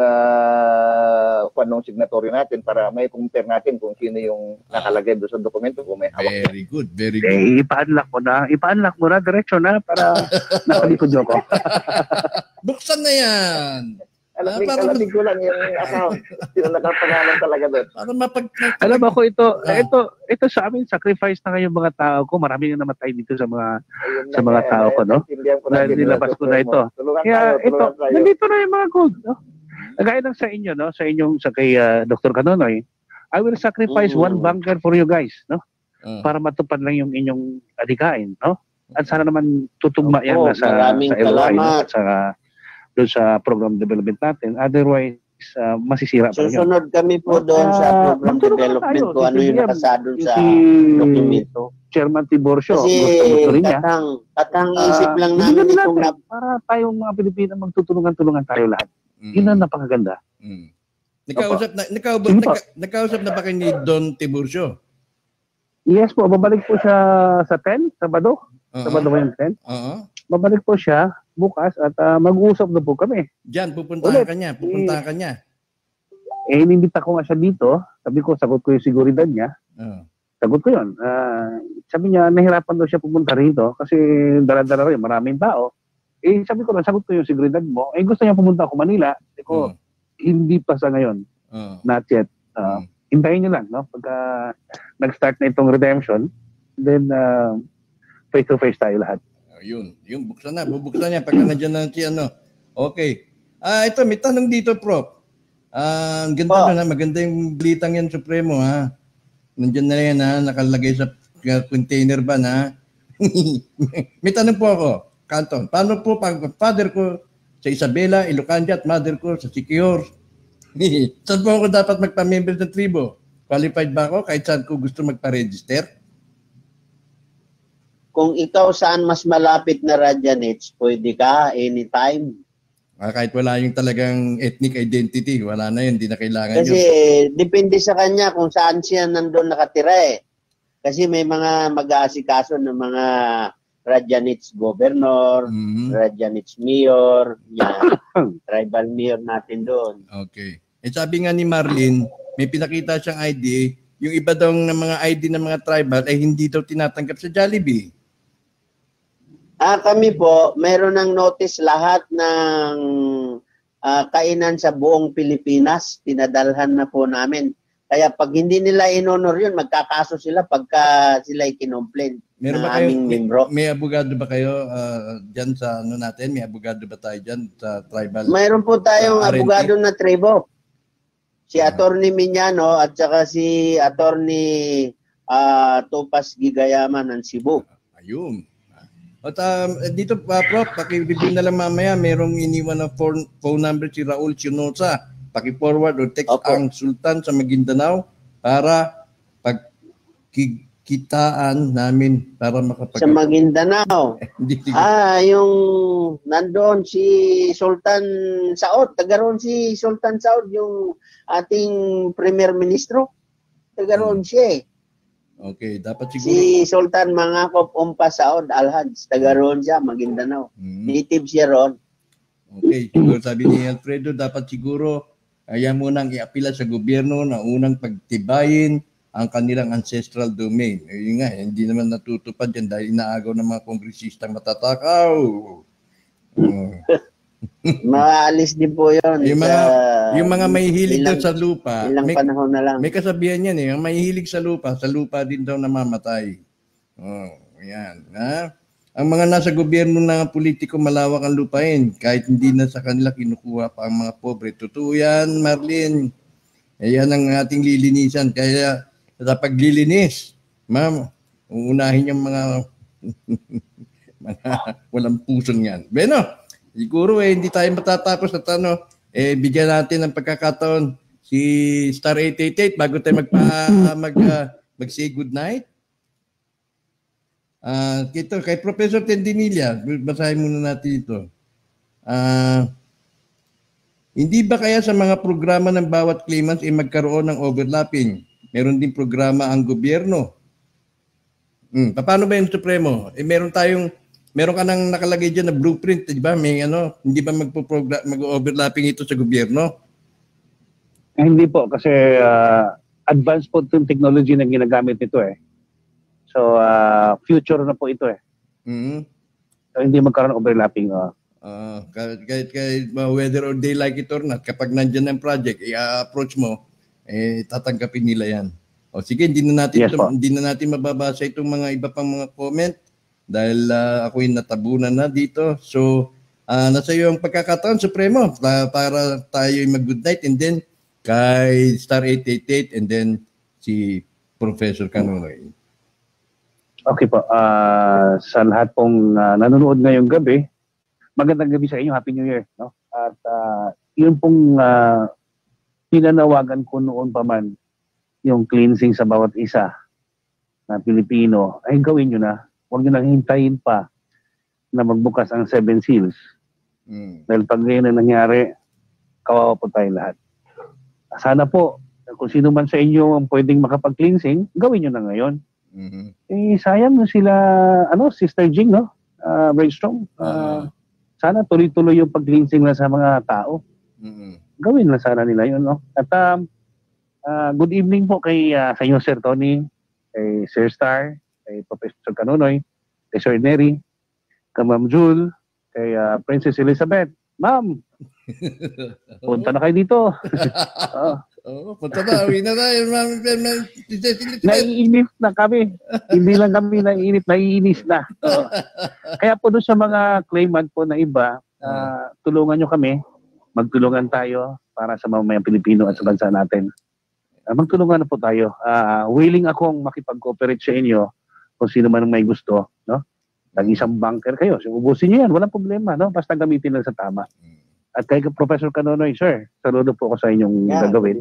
panong signatory natin para may compare natin kung sino yung nakalagay doon sa dokumento kung may hawak. Very good. Ipa-unlock mo na diretso na para nakalikod ako. Buksan na yan. Alam ko lang yung account. Sino nakapangalan talaga doon. Alam ako ito sa amin, sacrifice na ngayong mga tao ko. Marami nga namatay dito sa mga tao ko, no? Dahil nilabas ko na ito. Kaya ito, nandito na yung mga gold, no? Gaya lang sa inyo, no? Sa kay Dr. Canonoy, I will sacrifice one bunker for you guys, no? Para matupad lang yung inyong adikain, no? At sana naman tutugma yan na sa LOI, no? At doon sa program development natin. Otherwise, masisira pa yun. Susunod kami po doon sa program development kung ano yung nakasado sa dokumento. Chairman Tiborcio. Kasi katang isip lang namin itong para tayong mga Pilipino magtutulungan-tulungan tayo lahat. Yun ang napakaganda. Nakausap na ba kayo ni Don Tiburcio? Yes po, babalik po siya sa 10, Sabado. Sabado ba yung 10? Babalik po siya bukas at mag-uusap na po kami. Diyan, pupuntahan ka niya. Inimbita ko nga siya dito. Sabi ko, sagot ko yung seguridad niya. Sagot ko yun. Sabi niya, nahirapan daw siya pupunta rito kasi dala-dala rin, maraming tao. Sabi ko, sagot ko yung seguridad mo. Gusto niya pumunta ako Manila. Sabi ko, hindi pa sa ngayon. Not yet. Hintayin niyo lang, no? Pagka nag-start na itong redemption, then face-to-face tayo lahat. Yun, bubuksan niya pagka nandiyan na si ano. Okay. Ito, may tanong dito, Prof. Ang ganda na, maganda yung blitang yan, Supremo, ha? Nandiyan na yan, ha? Nakalagay sa container ba, ha? May tanong po ako, Canton. Paano po pag father ko sa Isabela, Ilocanda at mother ko sa Siquijor? Saan po ako dapat magpa-member ng tribo? Qualified ba ako kahit saan ko gusto magpa-register? Kung ikaw saan mas malapit na Radjanets, pwede ka anytime. Kahit wala yung talagang ethnic identity, wala na yun, hindi na kailangan kasi yun. Depende sa kanya kung saan siya nandun nakatira eh. Kasi may mga mag-aasikaso ng mga Radjanets governor, Radjanets mayor, yan, tribal mayor natin doon. Okay. Sabi nga ni Marlene, may pinakita siyang ID, yung iba daw ng mga ID ng mga tribal ay hindi daw tinatanggap sa Jollibee. Kami po, meron ng notice lahat ng kainan sa buong Pilipinas. Pinadalhan na po namin. Kaya pag hindi nila inonor yun, magkakaso sila pagka sila ikinomplain meron na ba kayo, aming membro. May abogado ba kayo dyan sa ano natin? May abogado ba tayo dyan sa tribal? Mayroon po tayong abogado na tribo. Si Attorney Miñano at saka si Attorney Topas Gigayaman ng Cebu. Ayun. At dito, Prof, pakibigyan na lang mamaya, merong iniwan na phone number si Raul Chinosa. Paki-forward o text ang Sultan sa Maguindanao para pagkikitaan namin para makapag... Sa Maguindanao? Yung nandoon si Sultan Saud. Taga roon si Sultan Saud, yung ating Premier Ministro. Taga roon siya eh. Okay, dapat siguro... Si Sultan Mangakop Umpa Saud Al-Haj, taga roon siya, Maguindanao. Native siya roon. Okay, siguro sabi ni Alfredo, dapat siguro kaya munang iapila sa gobyerno na unang pagtibayin ang kanilang ancestral domain. Yun nga, hindi naman natutupad yan dahil inaagaw ng mga kongresistang matatakaw. Maalis din po yun. Yung mga may hilig daw sa lupa, ilang panahon na lang. May kasabihan yan eh, ang may hilig sa lupa din daw namamatay. Yan. Ang mga nasa gobyerno ng politiko malawak ang lupain, kahit hindi na sa kanila kinukuha pa ang mga pobre. Totoo yan, Marlene. Yan ang ating lilinisan. Kaya sa paglilinis, ma'am, uunahin yung mga walang pusong yan. Bueno, siguro hindi tayo matatapos at bigyan natin ng pagkakataon si Star 888 bago tayo mag-say goodnight. Kay Professor Tendinilla, basahin muna natin ito. Hindi ba kaya sa mga programa ng bawat claimants ay magkaroon ng overlapping? Meron din programa ang gobyerno. Paano ba yung Supremo? Meron ka nang nakalagay dyan na blueprint, di ba? May hindi ba mag-overlapping ito sa gobyerno? Hindi po, kasi advanced po itong technology na ginagamit nito eh. So, future na po ito eh. So, hindi magkaroon ng overlapping. Kahit whether or they like it or not, kapag nandyan ang project, i-approach mo, tatanggapin nila yan. O sige, hindi na natin mababasa itong mga iba pang mga comment dahil ako'y natabunan na dito. So, nasa iyo ang pagkakataon, Supremo, para tayo mag-good night, and then kay Star 888 and then si Professor Canonoy. Okay po. Sa lahat pong nanonood ngayong gabi, magandang gabi sa inyo. Happy New Year. No? At yun pong pinanawagan ko noon pa man, yung cleansing sa bawat isa na Pilipino, ay gawin nyo na. Huwag nyo nang hintayin pa na magbukas ang 7 seals. Dahil pag ngayon na nangyari, kawawa po tayo lahat. Sana po, kung sino man sa inyo ang pwedeng makapag-cleansing, gawin nyo na ngayon. Sayang sila, Sister Jing, no? Brainstorm. Sana tuloy-tuloy yung pag-cleansing na sa mga tao. Gawin lang sana nila yun, no? At good evening po kay sa inyo, Sir Tony, kay Sir Star, kay Professor Canonoy, kay Sir Neri, kay Ma'am Jul, kay Princess Elizabeth. Ma'am, punta na kayo dito. Punta na. Uwi na tayo, Ma'am. Naiinip na kami. Hindi lang kami naiinip, naiinis na. Kaya po doon sa mga claimant po na iba, tulungan nyo kami. Magtulungan tayo para sa mamayang Pilipino at sa bansa natin. Magtulungan na po tayo. Willing akong makipag-cooperate sa inyo kung sino man may gusto. No? Nag-isang bunker kayo. So, ubusin nyo yan. Walang problema. No? Basta gamitin lang sa tama. At kay Professor Canonoy, sir, saludo po ako sa inyong gagawin.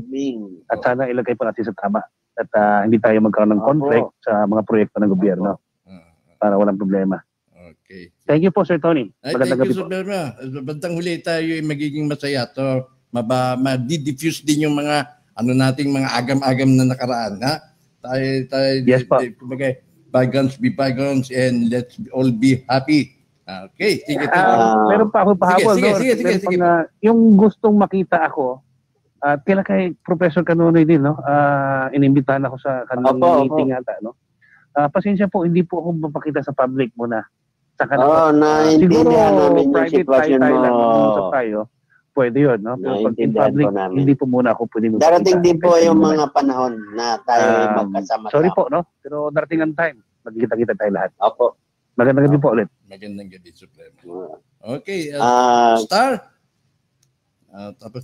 At sana ilagay po natin sa tama. At hindi tayo magkaroon ng conflict sa mga proyekto ng gobyerno. Para walang problema. Okay. Thank you po, Sir Tony. Magandang gabi po. Bandang huli tayo magiging masaya to. Ma-diffuse din yung mga nating mga agam-agam na nakaraan. Ha? Yes po. Bygones be bygones and let's all be happy. Okay. Sige. Meron pa ako pahabol. Sige. Yung gustong makita ako, kaya kay Professor Canonoy din, no? Inimbitahan ako sa kanilang meeting ata, no? Pasensya po, hindi po ako mapakita sa public muna. Naintindihan namin yung sitwasyon mo. Tayo, pwede yun, no? Pero pag in public, hindi po muna ako pwede magpakita. Darating din po yung mga panahon na tayo magkasama. Sorry po, no? Pero darating ang time. Magkita-kita tayo lahat. Opo. Magandang gabi po ulit. Magandang gabi, Supremo. Okay. Star? Tapos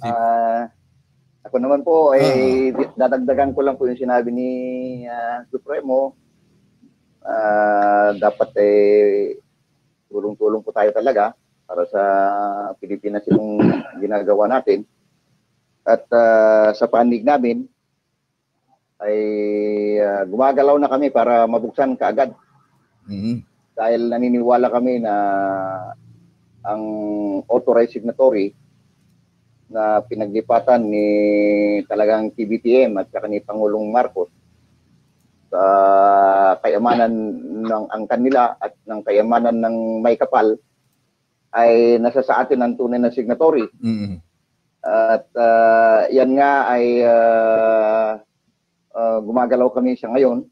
ako naman po, dadagdagan ko lang po yung sinabi ni Supremo. Dapat tulong-tulong po tayo talaga para sa Pilipinas yung ginagawa natin. At sa panig namin ay gumagalaw na kami para mabuksan kaagad. Dahil naniniwala kami na ang authorized signatory na pinaglipatan ni talagang TBTM at saka ni Pangulong Marcos sa kayamanan ng angkan nila at ng kayamanan ng may kapal ay nasa sa atin ang tunay na signatory. At yan nga ay gumagalaw kami sa ngayon.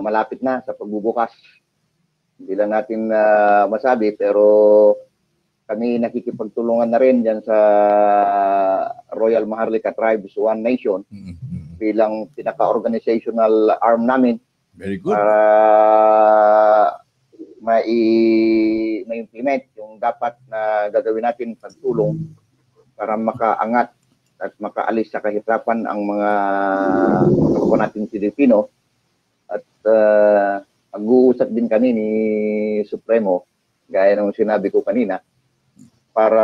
Malapit na sa pagbubukas. Hindi lang natin masabi pero kami nakikipagtulungan na rin dyan sa Royal Maharlika Tribes One Nation bilang pinaka-organizational arm namin. Very good. Para ma-implement yung dapat na gagawin natin pagtulong para makaangat at makaalis sa kahirapan ang mga kapwa natin Pilipino. At mag-uusap din kami ni Supremo, gaya ng sinabi ko kanina, para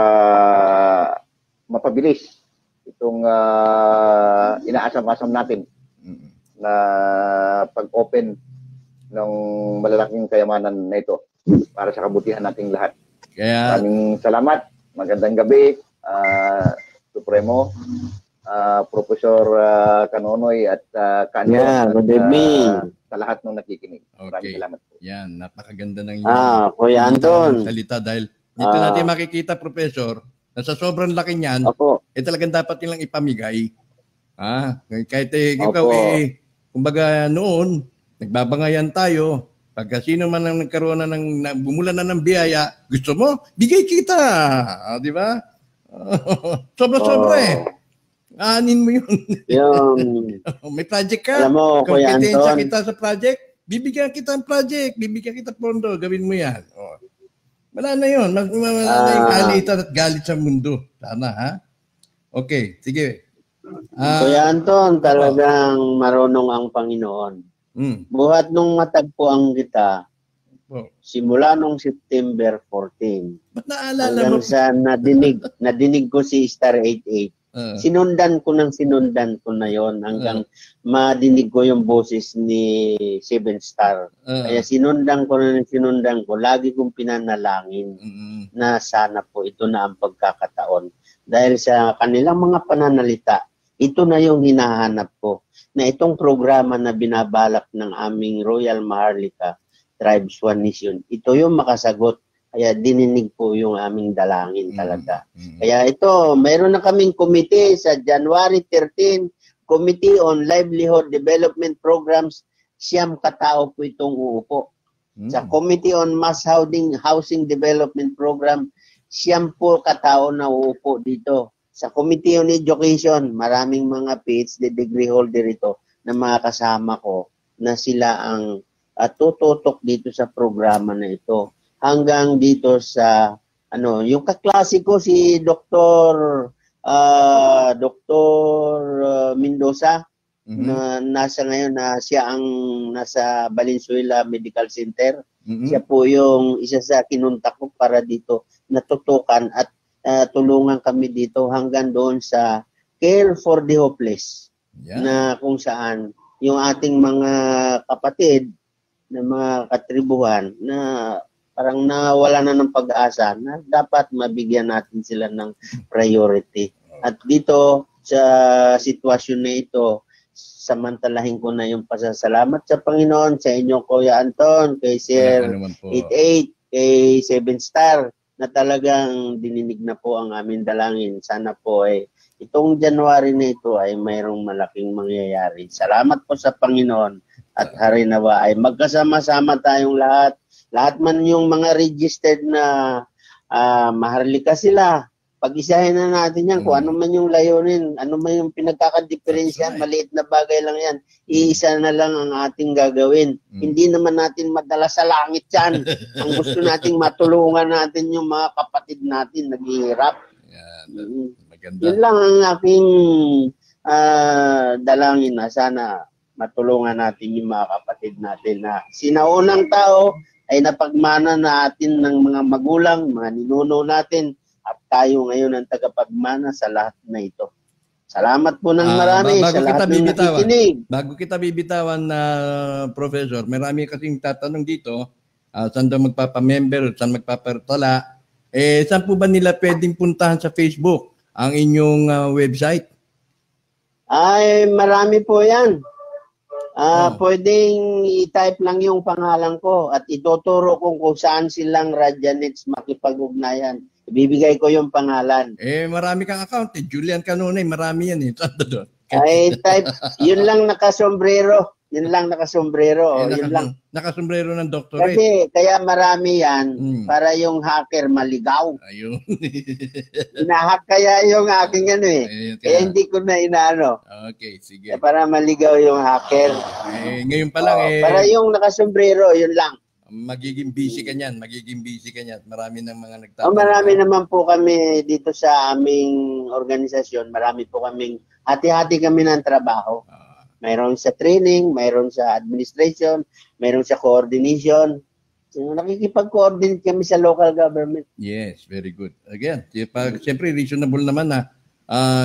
mapabilis itong inaasam-asam natin na pag-open ng malalaking kayamanan na ito para sa kabutihan nating lahat. Maraming salamat. Magandang gabi, Supremo, Professor Canonoy at Kanyo. Good evening. Sa lahat ng nakikinig. Okay. Maraming salamat po. Yan, napakaganda ng Kuya Anton. salita dahil dito natin makikita, Professor, na sa sobrang laki niyan, talagang dapat nilang ipamigay. Kahit ikaw kumbaga noon, nagbabangayan tayo, Pagka sino man ang nagkaroon na bumula na ng biyaya, gusto mo, bigay kita. Di ba? Sobra-sobra eh. Anin mo yun. May project ka. Alam mo, Kuya Anton, kita sa project, bibigyan kita ng project, bibigyan kita pondo, gawin mo yan. Wala na yun. Wala na yung alitan at galit sa mundo. Sana, ha? Okay, sige. Kuya Anton, talagang marunong ang Panginoon. Buhat nung matagpuan kita, simula nung September 14, ba't naalala hanggang mo? sa nadinig ko si Star 88, sinundan ko na yon hanggang madinig ko yung boses ni 7 Star. Kaya sinundan ko, lagi kong pinanalangin na sana po ito na ang pagkakataon. Dahil sa kanilang mga pananalita, ito na yung hinahanap ko, na itong programa na binabalak ng aming Royal Maharlika Tribes One Nation, ito yung makasagot. Kaya dininig po yung aming dalangin talaga. Kaya ito, mayroon na kaming committee sa January 13, Committee on Livelihood Development Programs, 9 katao po itong uupo. Sa Committee on Mass Housing Development Program, 9 po katao na uupo dito. Sa Committee on Education, maraming mga PhD degree holder ito na mga kasama ko na sila ang tututok dito sa programa na ito. Hanggang dito sa yung kaklase ko si Dr. Mendoza na nasa ngayon na siya ang nasa Valenzuela Medical Center. Siya po yung isa sa kinuntak ko para dito natutukan at tulungan kami dito hanggang doon sa Care for the Hopeless, na kung saan yung ating mga kapatid na mga katribuhan na parang nawala na ng pag-asa na dapat mabigyan natin sila ng priority. At dito sa sitwasyon na ito, samantalahin ko na yung pasasalamat sa Panginoon, sa inyo Kuya Anton, kay Sir 88, kay 7 Star, na talagang dininig na po ang aming dalangin. Sana po itong January na ito ay mayroong malaking mangyayari. Salamat po sa Panginoon at harinawa ay magkasama-sama tayong lahat. Lahat man yung mga registered na Maharlika sila. Pag-isahin na natin yan kung ano man yung layunin, ano man yung pinagkakadiferensyan, maliit na bagay lang yan. Iisa na lang ang ating gagawin. Hindi naman natin madala sa langit yan. Ang gusto nating matulungan natin yung mga kapatid natin naghihirap. Maganda. Yun lang ang aking dalangin na sana matulungan natin yung mga kapatid natin na sinaunang tao ay napagmana natin ng mga magulang, mga ninuno natin, at tayo ngayon ang tagapagmana sa lahat na ito. Salamat po ng marami sa lahat ng nakikinig. Bago kita bibitawan na Professor, marami kasing tatanong dito, saan daw magpapamember, saan magpapartala. Saan po ba nila pwedeng puntahan sa Facebook ang inyong website? Ay, marami po yan. Pwedeng i-type lang yung pangalan ko at ituturo kung saan silang Radianets makipag-ugnayan. Ibibigay ko yung pangalan. Marami kang account. Julian Canone, marami yan. Ay, type. Yun lang nakasombrero. Yun lang nakasombrero. Yun lang. Nakasombrero ng doctorate. Kasi kaya marami yan para yung hacker maligaw. Ayun. Inahack kaya yung aking kaya hindi ko na inaano. Okay, sige. Para maligaw yung hacker. Ngayon pa lang para yung nakasombrero, yun lang. Magiging busy ka niyan. Marami ng mga nagtatanong. Marami naman po kami dito sa aming organisasyon. Marami po kaming hati-hati kami ng trabaho. Mayroon sa training, mayroon sa administration, mayroon sa coordination. So, nakikipag-coordinate kami sa local government. Yes, very good. Again, siyempre reasonable naman na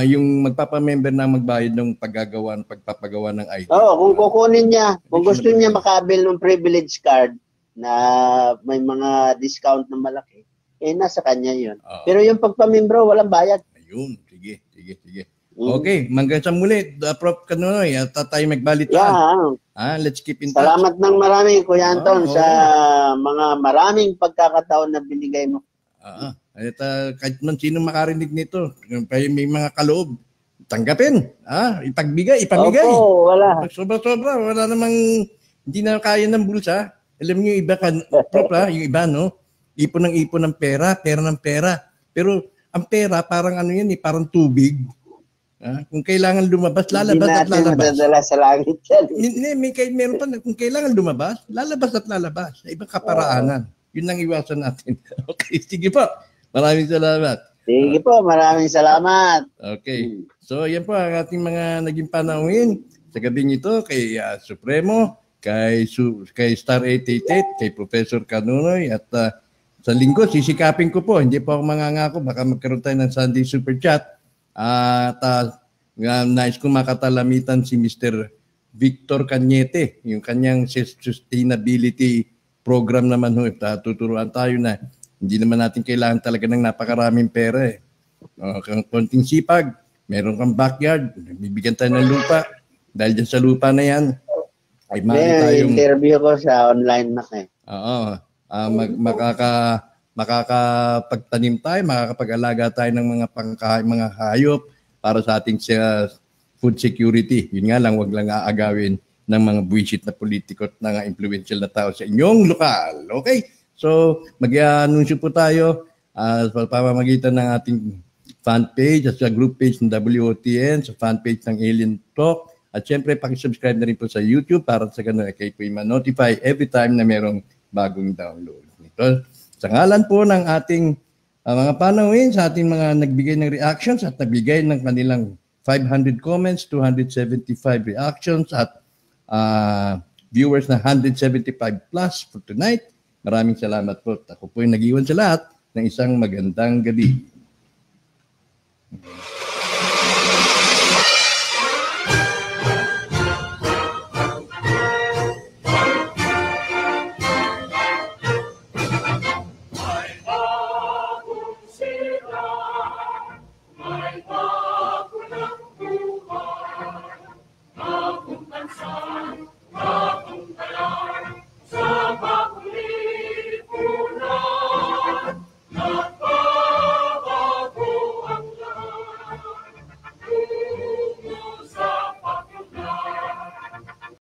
yung magpapamember na magbayad ng pagpapagawa ng ID. Kung kukunin niya, kung gusto niya makabil ng privilege card na may mga discount na malaki, nasa kanya yun. Pero yung pagpamembro, walang bayad. Ayun, sige. Okay, hanggang sa muli, Prof. Canonoy, at tayo magbalitaan. Let's keep in touch. Salamat ng marami, Kuya Anton, sa mga maraming pagkakataon na binigay mo. Kahit man sino makarinig nito, may mga kaloob, tanggapin. Ipamigay. Opo, wala. Sobra-sobra, wala namang, hindi na kaya ng bulsa. Alam niyo yung iba Prof, yung iba no, ipon ng pera ng pera. Pero ang pera parang ano yan parang tubig. Kung kailangan lumabas, lalabas at lalabas. Hindi natin madadala sa langit yan. Meron pa, kung kailangan lumabas, lalabas at lalabas. Sa ibang kaparaanan. Yun ang iwasan natin. Okay, sige po. Maraming salamat. Sige po, maraming salamat. Okay. So, yan po ang ating mga naging panauhin sa gabing ito kay Supremo, kay Star 888, kay Professor Canunoy at sa linggo, sisikapin ko po. Hindi po ako mangangako. Baka magkaroon tayo ng Sunday Super Chat. At nais ko makatalamitan si Mr. Victor Cañete, yung kanyang sustainability program naman ho. Tuturuan tayo na hindi naman natin kailangan talaga ng napakaraming pera konting sipag, meron kang backyard, bibigyan tayo ng lupa. Dahil dyan sa lupa na yan, ay tayong interview ko sa online na makakapagtanim tayo, makakapag-alaga tayo ng mga hayop para sa ating food security. Yun nga lang, wag lang aagawin ng mga buwisit na politiko at mga influential na tao sa inyong lokal. Okay? So, mag-anunsyo po tayo sa pamamagitan ng ating fan page at sa group page ng WOTN, sa fan page ng Alien Talk. At syempre, pakisubscribe na rin po sa YouTube para sa ganun kayo po ma-notify every time na merong bagong download. Ito, sa ngalan po ng ating mga panauhin, sa ating mga nagbigay ng reactions at nagbigay ng kanilang 500 comments, 275 reactions at viewers na 175 plus for tonight. Maraming salamat po. Ako po yung nag-iwan sa lahat ng isang magandang gabi.